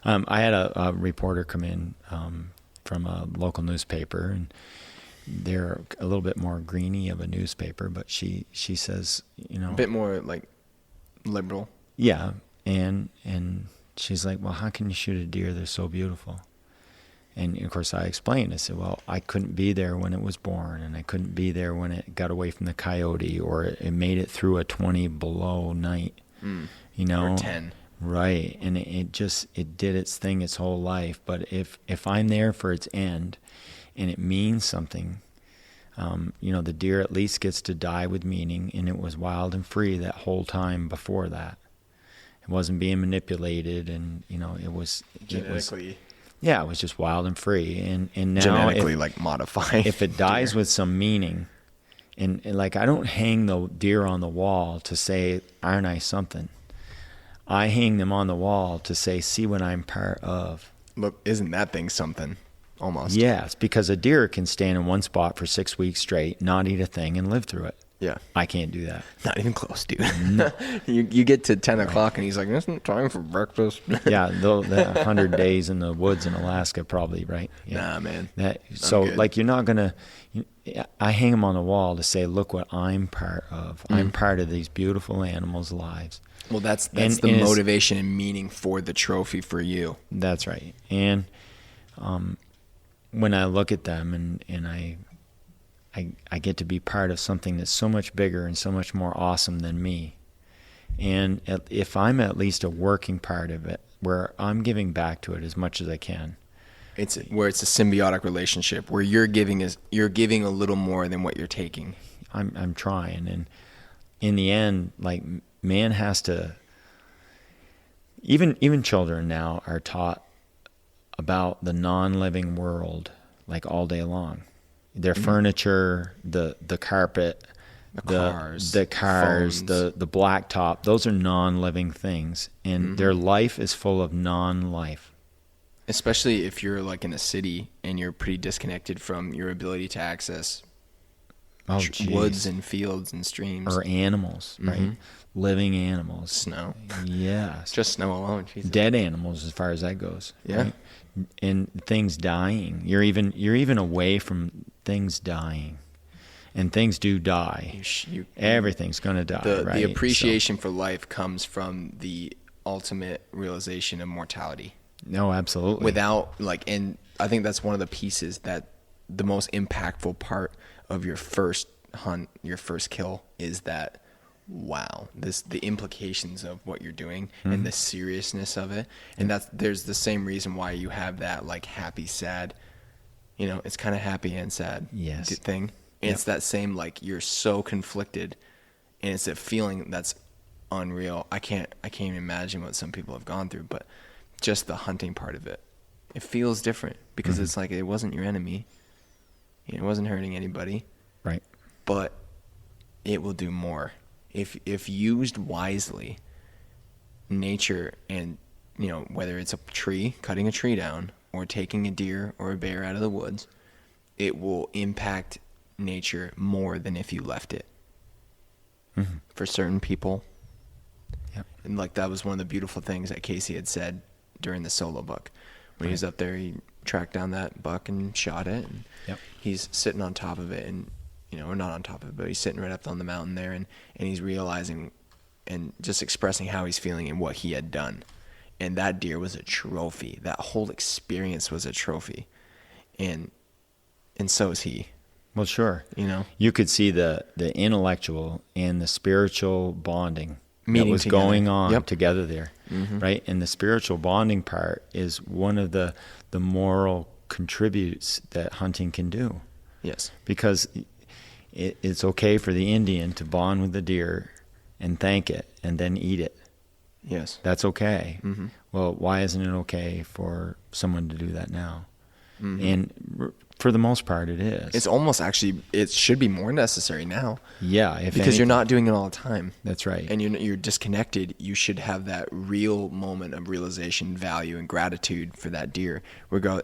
I had a reporter come in from a local newspaper, and they're a little bit more greeny of a newspaper, but she says, a
bit more liberal.
Yeah, and she's like, well, how can you shoot a deer? They're so beautiful. And of course I explained. I said, well, I couldn't be there when it was born, and I couldn't be there when it got away from the coyote, or it made it through a 20 below night,
or 10.
Right, and it did its thing its whole life. But if I'm there for its end, and it means something, the deer at least gets to die with meaning, and it was wild and free that whole time before that. It wasn't being manipulated, and it was
Genetically.
Yeah, it was just wild and free. And now
Genetically modified.
if it dies
deer.
with some meaning, and like I don't hang the deer on the wall to say, aren't I something? I hang them on the wall to say, see what I'm part of.
Look, isn't that thing something? Almost.
Yes, because a deer can stand in one spot for 6 weeks straight, not eat a thing, and live through it.
Yeah.
I can't do that.
Not even close, dude. No. you get to 10 o'clock and he's like, isn't time for breakfast?
Yeah, the 100 days in the woods in Alaska probably, right? Yeah.
Nah, man.
So like you're not going to, I hang them on the wall to say, look what I'm part of. I'm part of these beautiful animals' lives.
Well, that's the motivation and meaning for the trophy for you.
That's right. And when I look at them and I get to be part of something that's so much bigger and so much more awesome than me. And if I'm at least a working part of it, where I'm giving back to it as much as I can.
It's where it's a symbiotic relationship where you're giving a little more than what you're taking.
I'm trying, and in the end, like man has to. Even children now are taught about the non-living world like all day long. Their furniture, the carpet, the cars, the blacktop, those are non-living things, and their life is full of non-life.
Especially if you're like in a city and you're pretty disconnected from your ability to access woods and fields and streams.
Or animals, right? Living animals.
Snow.
Yes.
Just snow alone. Jesus.
Dead animals as far as that goes.
Yeah.
Right? And things dying. You're even away from things dying. And things do die. Everything's going to die, right?
The appreciation for life comes from the ultimate realization of mortality.
No, absolutely.
Without and I think that's one of the pieces that the most impactful part of your first hunt, your first kill, is that the implications of what you're doing and the seriousness of it. And there's the same reason why you have that like happy, sad, it's kind of happy and sad thing. And it's that same, like, you're so conflicted, and it's a feeling that's unreal. I can't even imagine what some people have gone through, but just the hunting part of it feels different because it's like it wasn't your enemy. It wasn't hurting anybody.
Right.
But it will do more. If used wisely, nature and, whether it's a tree, cutting a tree down, or taking a deer or a bear out of the woods, it will impact nature more than if you left it. For certain people.
Yep.
And like that was one of the beautiful things that Casey had said during the solo buck. When he was up there, he tracked down that buck and shot it. And he's sitting on top of it, and or not on top of it, but he's sitting right up on the mountain there, and he's realizing and just expressing how he's feeling and what he had done. And that deer was a trophy. That whole experience was a trophy. And so is he.
Well, sure. You could see the intellectual and the spiritual bonding that was going on together there, right? And the spiritual bonding part is one of the moral contributes that hunting can do.
Yes.
Because it's okay for the Indian to bond with the deer and thank it and then eat it.
Yes.
That's okay. Well, why isn't it okay for someone to do that now? And for the most part, it is.
It's almost it should be more necessary now.
Yeah.
Because you're not doing it all the time.
That's right.
And you're disconnected. You should have that real moment of realization, value, and gratitude for that deer.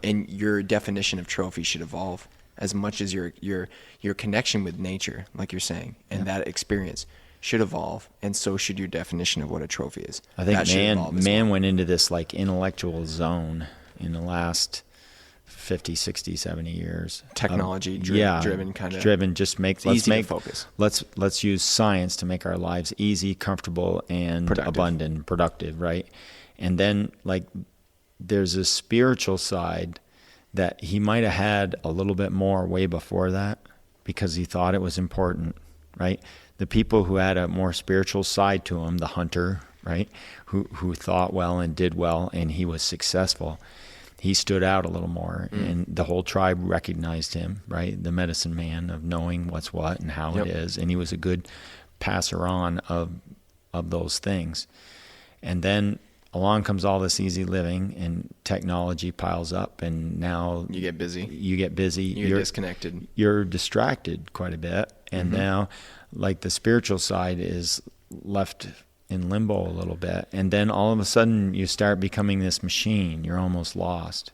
And your definition of trophy should evolve as much as your connection with nature, like you're saying, and that experience should evolve, and so should your definition of what a trophy is.
I think man went into this like intellectual zone in the last 50, 60, 70 years.
Technology driven kind of.
Driven, just
focus.
Let's use science to make our lives easy, comfortable, and abundant, productive, right? And then like there's a spiritual side that he might have had a little bit more way before that because he thought it was important, right? The people who had a more spiritual side to him, the hunter, right, who thought well and did well, and he was successful, he stood out a little more, and the whole tribe recognized him, right, the medicine man of knowing what's what and how it is, and he was a good passer on of those things. And then along comes all this easy living, and technology piles up, and now
You get busy.
You're
Disconnected.
You're distracted quite a bit, and now like the spiritual side is left in limbo a little bit, and then all of a sudden you start becoming this machine. You're almost lost.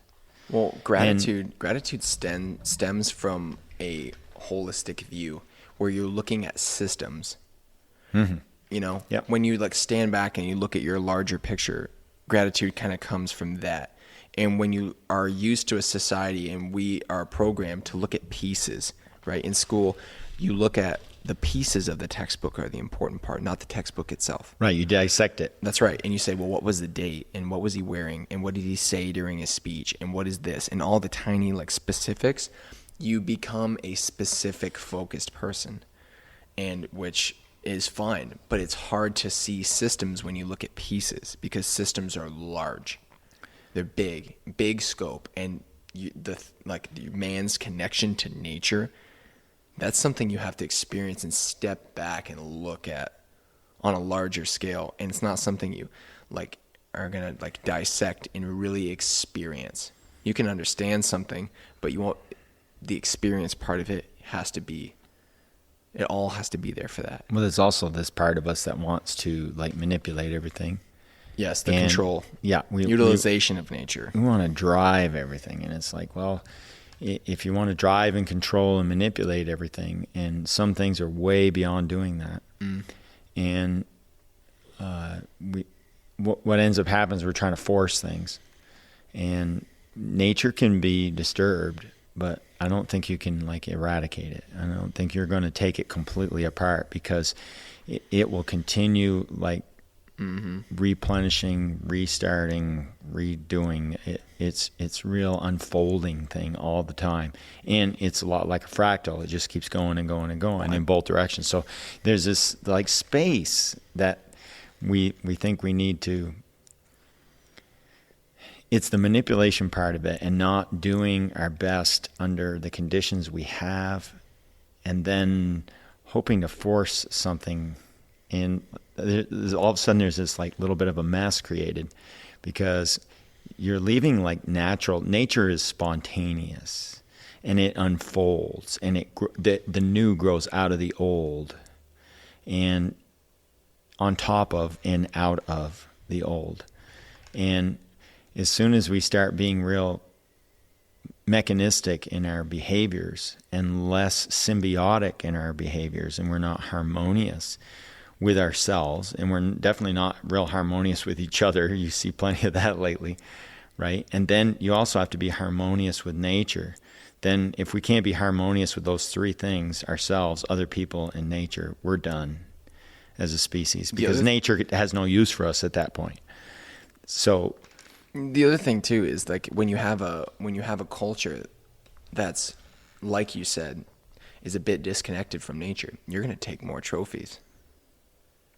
Well, gratitude stems from a holistic view where you're looking at systems. You know,
Yep.
when you like stand back and you look at your larger picture, gratitude kind of comes from that. And when you are used to a society, and we are programmed to look at pieces, right? In school, you look at the pieces of the textbook are the important part, not the textbook itself.
Right, you dissect it.
That's right. And you say, well, what was the date, and what was he wearing, and what did he say during his speech, and what is this, and all the tiny like specifics. You become a specific focused person, and which is fine, but it's hard to see systems when you look at pieces, because systems are large. They're big scope, and the man's connection to nature, that's something you have to experience and step back and look at on a larger scale. And it's not something you like are going to like dissect and really experience. You can understand something, but you won't, the experience part of it all has to be there for that.
Well, there's also this part of us that wants to like manipulate everything.
Yes, the
And,
control.
Yeah.
Utilization of nature.
We want to drive everything. And it's like, well, if you want to drive and control and manipulate everything, and some things are way beyond doing that. And what ends up happening is we're trying to force things. And nature can be disturbed, but I don't think you can like eradicate it. I don't think you're going to take it completely apart, because it will continue like replenishing, restarting, redoing. It's real unfolding thing all the time, and it's a lot like a fractal. It just keeps going and going and going in both directions. So there's this like space that we think we need to. It's the manipulation part of it, and not doing our best under the conditions we have, and then hoping to force something in. All of a sudden there's this like little bit of a mess created, because you're leaving like nature is spontaneous, and it unfolds, and the new grows out of the old, and on top of and out of the old. And as soon as we start being real mechanistic in our behaviors and less symbiotic in our behaviors, and we're not harmonious with ourselves, and we're definitely not real harmonious with each other. You see plenty of that lately, right? And then you also have to be harmonious with nature. Then if we can't be harmonious with those three things, ourselves, other people, and nature, we're done as a species, because nature has no use for us at that point. So
the other thing too is like when you have a culture that's, like you said, is a bit disconnected from nature, you're going to take more trophies.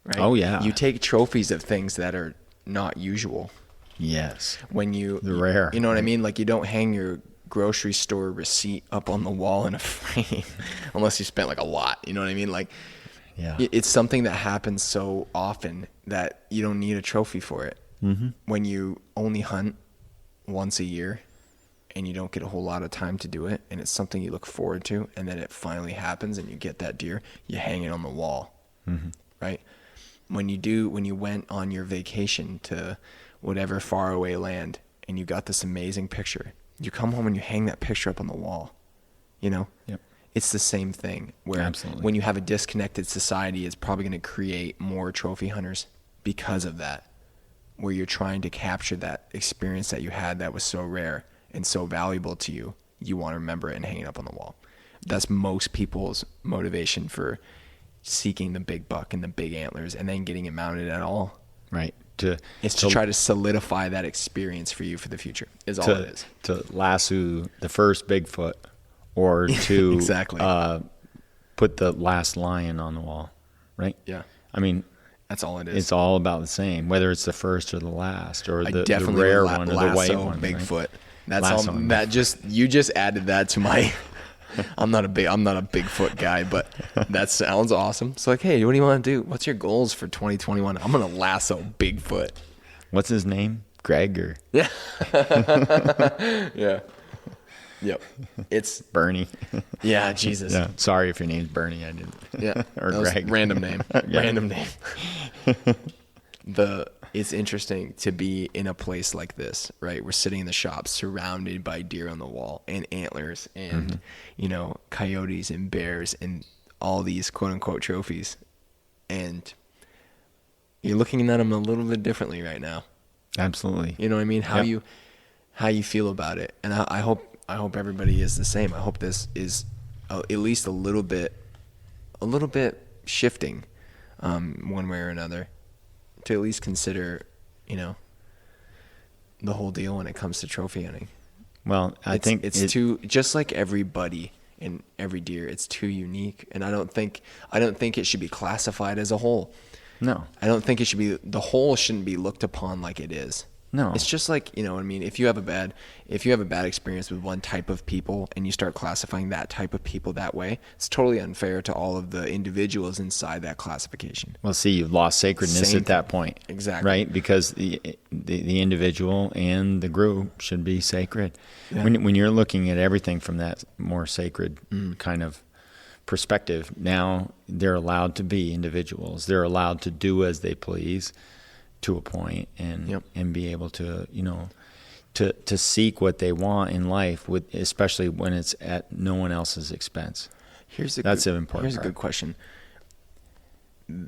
Right?
Oh yeah.
You take trophies of things that are not usual.
Yes.
The
rare.
You know what I mean? Like you don't hang your grocery store receipt up on the wall in a frame unless you spent like a lot. You know what I mean? Like,
yeah.
It's something that happens so often that you don't need a trophy for it. When you only hunt once a year and you don't get a whole lot of time to do it, and it's something you look forward to, and then it finally happens and you get that deer, you hang it on the wall, right? When you went on your vacation to whatever faraway land and you got this amazing picture, you come home and you hang that picture up on the wall, you know?
Yep.
It's the same thing where
Absolutely.
When you have a disconnected society, it's probably going to create more trophy hunters because of that, where you're trying to capture that experience that you had that was so rare and so valuable to you. You want to remember it and hang it up on the wall. That's most people's motivation for seeking the big buck and the big antlers and then getting it mounted at all.
Right.
It's to try to solidify that experience for you for the future is all it is.
To lasso the first Bigfoot, or to
exactly.
Put the last lion on the wall, right?
Yeah.
I mean,
that's all it is.
It's all about the same, whether it's the first or the last, or the rare one or the white one.
Bigfoot.
Right?
That's all. You just added that to my I'm not a Bigfoot guy, but that sounds awesome. It's like, hey, what do you want to do? What's your goals for 2021? I'm gonna lasso Bigfoot.
What's his name? Greg or
Yeah. Yeah. Yep. It's
Bernie?
yeah. Jesus.
Yeah. Sorry if your name's Bernie. I didn't.
Yeah.
Or
That was
Greg.
random name.
Yeah.
Random name. It's interesting to be in a place like this, right? We're sitting in the shop surrounded by deer on the wall and antlers and, coyotes and bears and all these quote unquote trophies. And you're looking at them a little bit differently right now.
Absolutely.
You know what I mean? How
Yep.
you feel about it. And I hope everybody is the same. I hope this is at least a little bit shifting, one way or another, to at least consider, the whole deal when it comes to trophy hunting.
Well, I think
it's too, just like everybody in every deer, it's too unique. And I don't think it should be classified as a whole.
No.
I don't think the whole shouldn't be looked upon like it is.
No.
It's just like, you know what I mean? If you have a bad experience with one type of people and you start classifying that type of people that way, it's totally unfair to all of the individuals inside that classification.
Well, see, you've lost sacredness
Same
at that point.
Exactly.
Right? Because the individual and the group should be sacred.
Yeah.
When you're looking at everything from that more sacred kind of perspective, now they're allowed to be individuals. They're allowed to do as they please to a point and be able to, to seek what they want in life, with especially when it's at no one else's expense. That's an important part.
Here's a good question.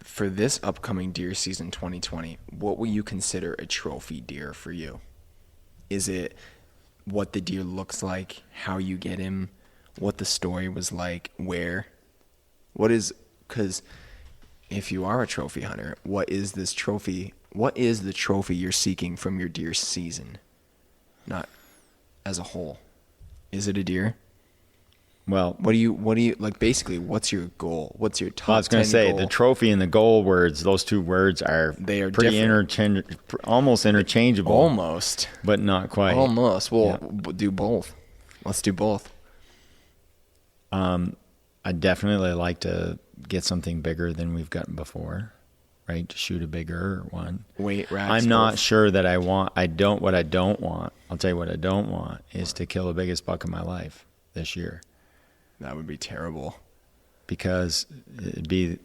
For this upcoming deer season 2020, what will you consider a trophy deer for you? Is it what the deer looks like, how you get him, what the story was like, where? Because if you are a trophy hunter, what is this trophy? What is the trophy you're seeking from your deer season? Not as a whole. Is it a deer?
Well,
what do you like? Basically, what's your goal? What's your top?
I was going to say
goal?
the trophy and the goal words; those two words are pretty almost interchangeable.
Almost,
but not quite.
Almost. We'll do both. Let's do both.
I definitely like to get something bigger than we've gotten before, right? To shoot a bigger one.
Weight racks.
I'm not sure that I want. What I don't want. I'll tell you what I don't want is to kill the biggest buck of my life this year.
That would be terrible.
Because it'd be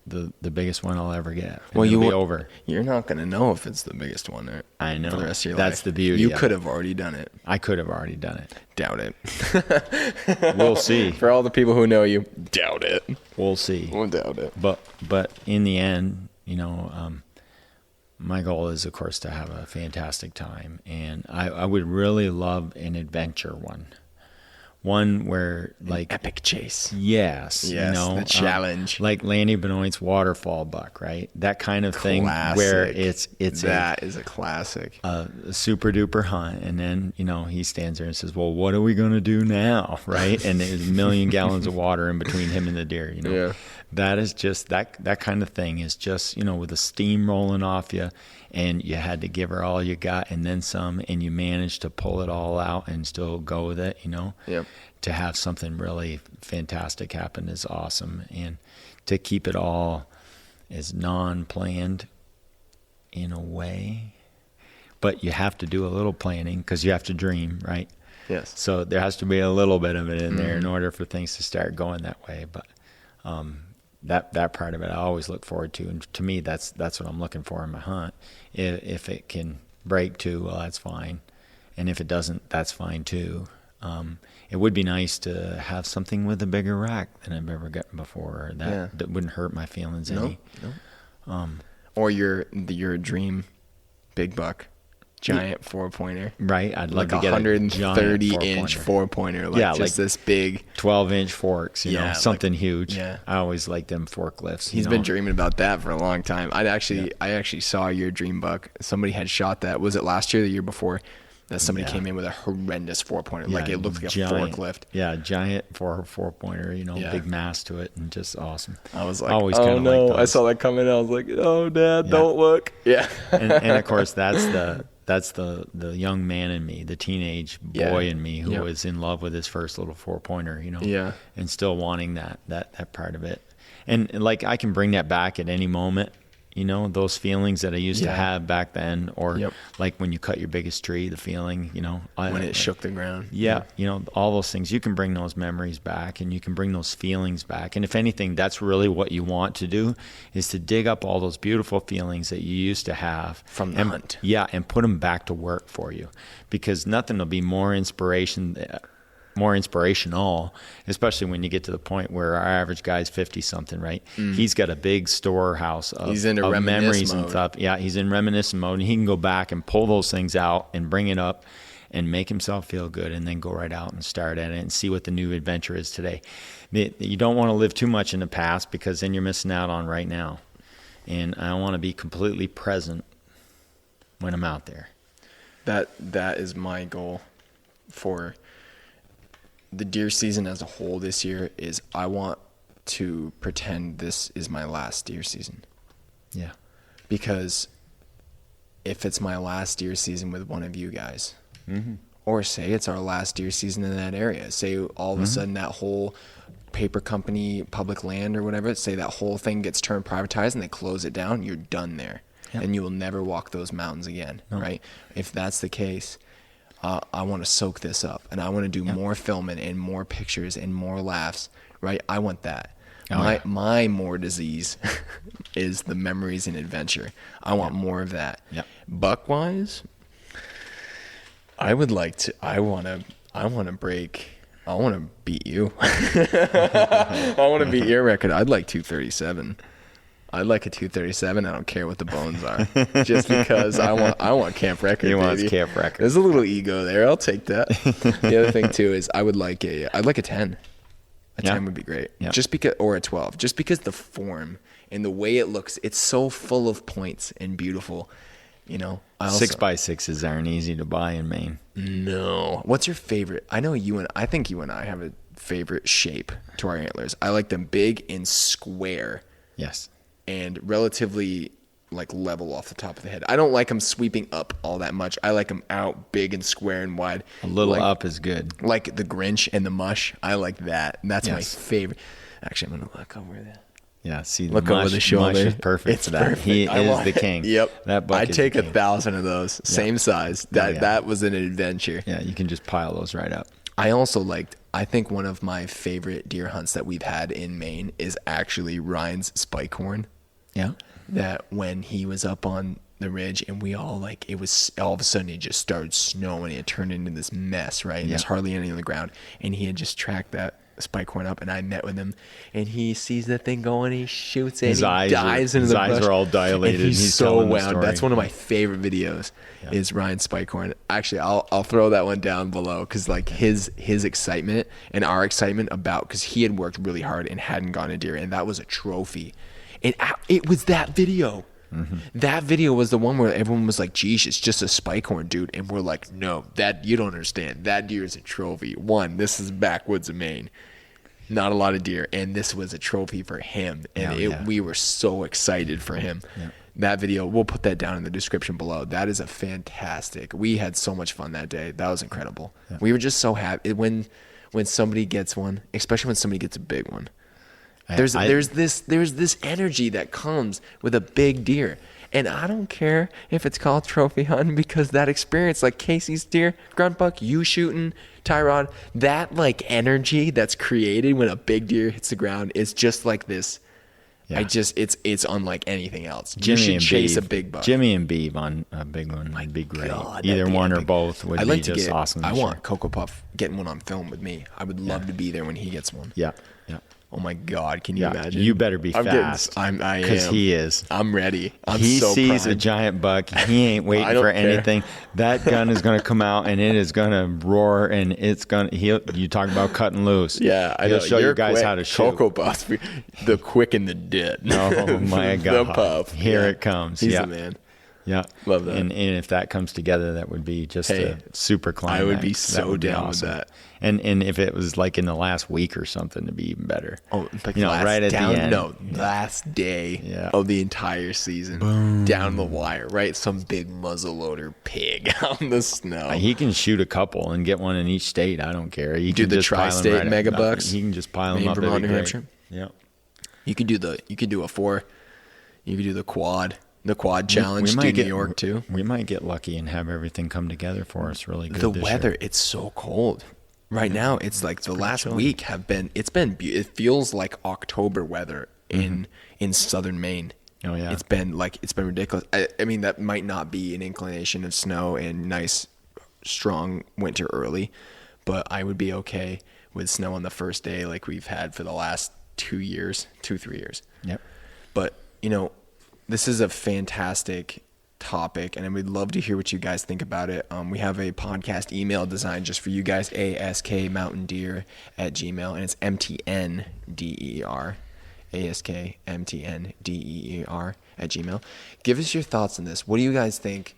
the biggest one I'll ever get.
Well,
it'll be over.
You're not going to know if it's the biggest one there.
I know.
For the rest of your life.
That's the beauty.
You could have already done it.
I could have already done it.
Doubt it.
We'll see.
For all the people who know you, doubt it.
We'll see.
We'll doubt it.
But in the end, my goal is, of course, to have a fantastic time, and I would really love an adventure one where like
epic chase.
Yes,
the challenge,
like Lanny Benoit's waterfall buck, right? That kind of thing where it's
that is a classic,
a super duper hunt, and then he stands there and says, "Well, what are we gonna do now?" Right? And there's a million gallons of water in between him and the deer.
Yeah.
That is just that kind of thing is just with the steam rolling off you, and you had to give her all you got and then some, and you managed to pull it all out and still go with it.
Yep.
To have something really fantastic happen is awesome, and to keep it all as non-planned in a way, but you have to do a little planning because you have to dream, right?
Yes.
So there has to be a little bit of it in there in order for things to start going that way. But that part of it I always look forward to, and to me that's what I'm looking for in my hunt. If it can break too, well, that's fine, and if it doesn't, that's fine too. It would be nice to have something with a bigger rack than I've ever gotten before. That wouldn't hurt my feelings any.
No. Or your dream big buck, giant 4-pointer.
Right, I'd
like
love to get a
130-inch 4-pointer. Like this big
12-inch forks. Something huge.
Yeah.
I always like them forklifts.
He's been dreaming about that for a long time. I actually saw your dream buck. Somebody had shot that. Was it last year or the year before? That somebody came in with a horrendous 4-pointer. Like it looked like a forklift.
Yeah, giant 4-pointer, big mass to it, and just awesome.
I was like,
always
oh no, I saw that coming. I was like, oh, Dad, don't look. Yeah.
and of course, that's that's the young man in me, the teenage boy in me who was in love with his first little 4-pointer, and still wanting that part of it. And like, I can bring that back at any moment, those feelings that I used to have back then, or like when you cut your biggest tree, the feeling,
when it shook the ground.
All those things, you can bring those memories back, and you can bring those feelings back. And if anything, that's really what you want to do, is to dig up all those beautiful feelings that you used to have
from the hunt.
Yeah, and put them back to work for you, because nothing will be more inspirational, especially when you get to the point where our average guy's 50 something, right? He's got a big storehouse of memories and stuff. Yeah, he's in reminiscent mode, and he can go back and pull those things out and bring it up and make himself feel good, and then go right out and start at it and see what the new adventure is today. You don't want to live too much in the past, because then you're missing out on right now. And I want to be completely present when I'm out there.
That is my goal for the deer season as a whole this year. Is I want to pretend this is my last deer season.
Yeah.
Because if it's my last deer season with one of you guys, or say it's our last deer season in that area, say all of a sudden that whole paper company, public land or whatever, say that whole thing gets turned privatized and they close it down, you're done there. And you will never walk those mountains again, right? If that's the case, I want to soak this up, and I want to do more filming and more pictures and more laughs, right? I want that. My more disease is the memories and adventure. I want more of that. Buck wise, I want to beat you. I want to beat your record. I'd like 237. I'd like a 237. I don't care what the bones are, just because I want camp record.
He wants
baby.
Camp record.
There's a little ego there. I'll take that. The other thing too is I'd like a 10. A 10 would be great. Just because, or a 12, just because the form and the way it looks, it's so full of points and beautiful.
6x6s aren't easy to buy in Maine.
No. What's your favorite? I think you and I have a favorite shape to our antlers. I like them big and square.
Yes.
And relatively like level off the top of the head. I don't like them sweeping up all that much. I like them out big and square and wide.
A little up is good.
Like the Grinch and the Mush. I like that. And that's my favorite. Actually, I'm going to look over there.
Yeah, see,
look over the shoulder.
Mush is perfect for that. Perfect. He is the king.
Yep.
That buck
I'd take 1,000 of those. Same size. That was an adventure.
Yeah, you can just pile those right up.
I think one of my favorite deer hunts that we've had in Maine is actually Ryan's spike horn.
Yeah.
That when he was up on the ridge and we all it was all of a sudden it just started snowing. It turned into this mess, right? And there's hardly anything on the ground. And he had just tracked that spike horn up, and I met with him, and he sees that thing going, he shoots it, dives into the brush.
His eyes are all dilated.
And he's so wound. That's one of my favorite videos is Ryan Spikehorn. Actually, I'll throw that one down below, because his excitement and our excitement about, because he had worked really hard and hadn't gone a deer, and that was a trophy. And it was that video. That video was the one where everyone was like, geez, it's just a spike horn, dude. And we're like, no, that you don't understand. That deer is a trophy. One, this is backwoods of Maine. Not a lot of deer. And this was a trophy for him. And we were so excited for him. Yeah. That video, we'll put that down in the description below. That is a fantastic. We had so much fun that day. That was incredible. Yeah. We were just so happy when somebody gets one, especially when somebody gets a big one. There's this energy that comes with a big deer. And I don't care if it's called trophy hunting, because that experience, like Casey's deer, grunt buck, you shooting, Tyrod, that energy that's created when a big deer hits the ground is just like this. Yeah. It's unlike anything else. You should chase a big buck.
Jimmy and Beeve on a big one would be great. Either one or both would be just awesome.
I want Cocoa Puff getting one on film with me. I would love to be there when he gets one.
Yeah. Yeah.
Oh my God! Can you imagine?
You better be fast.
I am.
Because he is.
I'm ready.
He sees a giant buck. He ain't waiting for anything. That gun is going to come out, and it is going to roar, and it's going to. You talk about cutting loose.
Yeah, I know.
He'll show you guys how to shoot.
Cocoa Puff, the quick and the dead.
Oh my God!
The puff.
Here it comes.
He's the man.
Yeah.
Love that.
And if that comes together, that would be just a super climax.
I would be
That
so
would be
down
awesome.
with that.
And if it was like in the last week or something, to be even better.
Oh, like
right at the end.
No, last day
Yeah.
of the entire season. Down the wire, right? Some big muzzleloader pig out in the snow.
He can shoot a couple and get one in each state. I don't care. He
Do
can
the
just pile 'em
tri-state
right
mega
up.
bucks.
He can just pile them
Maine,
up.
Vermont,
It'd be
New
great.
Hampshire.
Yep.
You could do a 4. You could do the quad challenge. Do New York too.
We might get lucky and have everything come together for us really good.
The
this
weather,
year.
it's so cold right now. It's like the last
chilly.
week it feels like October weather in southern Maine.
Oh yeah.
It's been ridiculous. I mean, that might not be an inclination of snow and nice strong winter early, but I would be okay with snow on the first day like we've had for the last 3 years.
Yep.
But this is a fantastic topic, and I would love to hear what you guys think about it. We have a podcast email designed just for you guys, askmountaindeer@gmail, and it's MTN DEER, askmtndeer@gmail. Give us your thoughts on this. What do you guys think?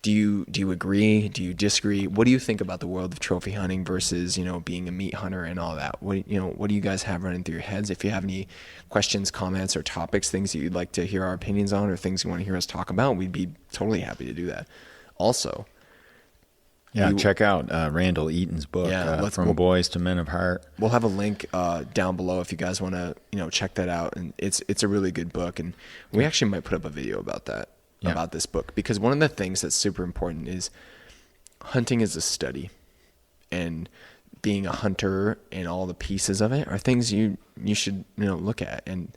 Do you agree? Do you disagree? What do you think about the world of trophy hunting versus, being a meat hunter and all that? What do you guys have running through your heads? If you have any questions, comments, or topics, things that you'd like to hear our opinions on, or things you want to hear us talk about, we'd be totally happy to do that. Also,
check out Randall Eaton's book, From Boys to Men of Heart.
We'll have a link down below if you guys want to, check that out. And it's a really good book, and we actually might put up a video about that. About this book, because one of the things that's super important is hunting is a study, and being a hunter and all the pieces of it are things you should look at. And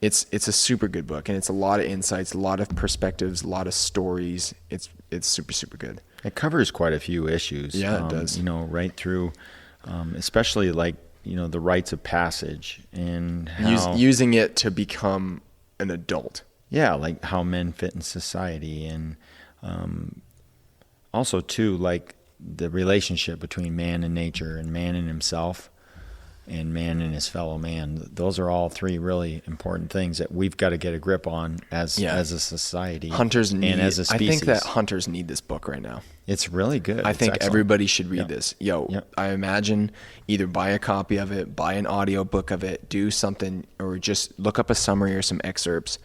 it's a super good book, and it's a lot of insights, a lot of perspectives, a lot of stories. It's super, super good.
It covers quite a few issues.
Yeah, it does.
Right through, especially like the rites of passage and how
using it to become an adult.
Yeah, like how men fit in society, and also too like the relationship between man and nature, and man and himself, and man and his fellow man. Those are all 3 really important things that we've got to get a grip on as a society.
Hunters need,
and as a species.
I think that hunters need this book right now.
It's really good.
I think everybody should read this.
Yep.
I imagine either buy a copy of it, buy an audio book of it, do something, or just look up a summary or some excerpts.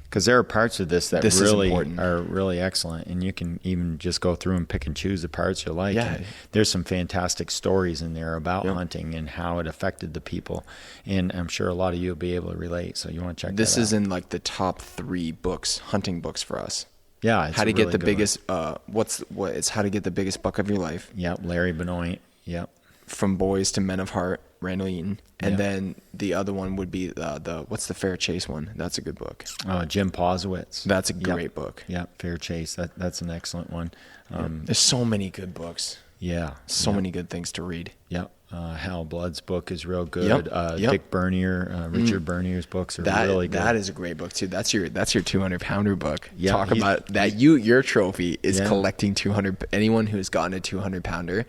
Because there are parts of this that
really
are really excellent, and you can even just go through and pick and choose the parts you like.
Yeah.
And there's some fantastic stories in there about hunting and how it affected the people, and I'm sure a lot of you will be able to relate. So you want to check
this
that out.
is in like the top 3 books, hunting books for us.
Yeah, it's
how to
a
get
really
the
good
biggest. It's how to get the biggest buck of your life.
Yep, Larry Benoit. Yep.
From Boys to Men of Heart, Randall Eaton, and
Yep.
then the other one would be the what's the Fair Chase one? That's a good book.
Jim Posowitz.
That's a great book.
Yep, Fair Chase. That's an excellent one.
There's so many good books.
Yeah.
So many good things to read.
Yep. Hal Blood's book is real good.
Yep.
Dick Bernier, Richard Bernier's books are really good.
That is a great book too. That's your 200-pounder book.
Yeah,
Talk about that. Your trophy is collecting 200. Anyone who's gotten a 200-pounder,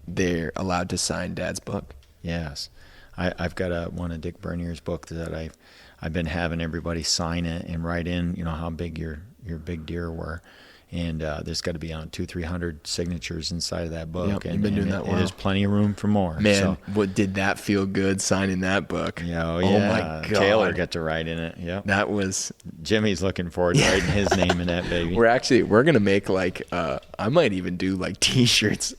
they're allowed to sign Dad's book.
Yes, I've got one of Dick Bernier's book that I've been having everybody sign it and write in how big your big deer were. And there's got to be 200-300 signatures inside of that book.
Yep,
and
you've been doing that well.
There's plenty of room for more.
Man, what did that feel good signing that book?
Yeah,
oh my God.
Taylor got to write in it. Yep.
That was
Jimmy's looking forward to writing his name in that baby.
We're gonna make like I might even do like T-shirts.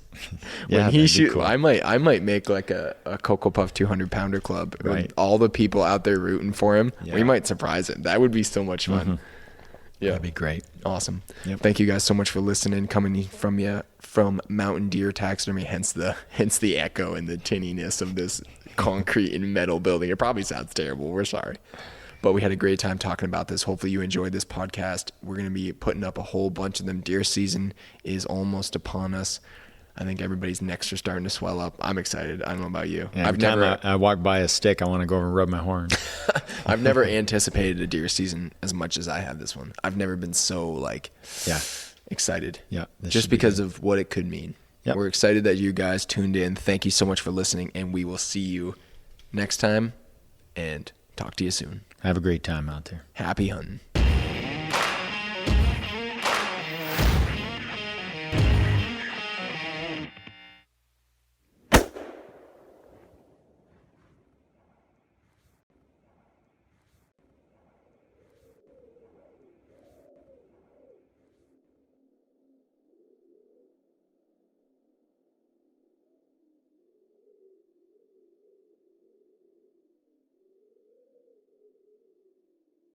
Yeah,
when he
that'd be cool.
I might make like a Cocoa Puff 200-pounder club
Right.
with all the people out there rooting for him.
Yeah.
We might surprise him. That would be so much fun.
Mm-hmm.
Yeah,
That'd be great.
awesome.
Yep.
Thank you guys so much for listening, coming from Mountain Deer Taxidermy. Hence the echo and the tinniness of this concrete and metal building. It probably sounds terrible. We're sorry. But we had a great time talking about this. Hopefully you enjoyed this podcast. We're going to be putting up a whole bunch of them. Deer season is almost upon us. I think everybody's necks are starting to swell up. I'm excited. I don't know about you.
Yeah, every time I walk by a stick, I want to go over and rub my horn.
I've never anticipated a deer season as much as I have this one. I've never been so excited.
Yeah,
just because of what it could mean.
Yep.
We're excited that you guys tuned in. Thank you so much for listening, and we will see you next time and talk to you soon.
Have a great time out there.
Happy hunting.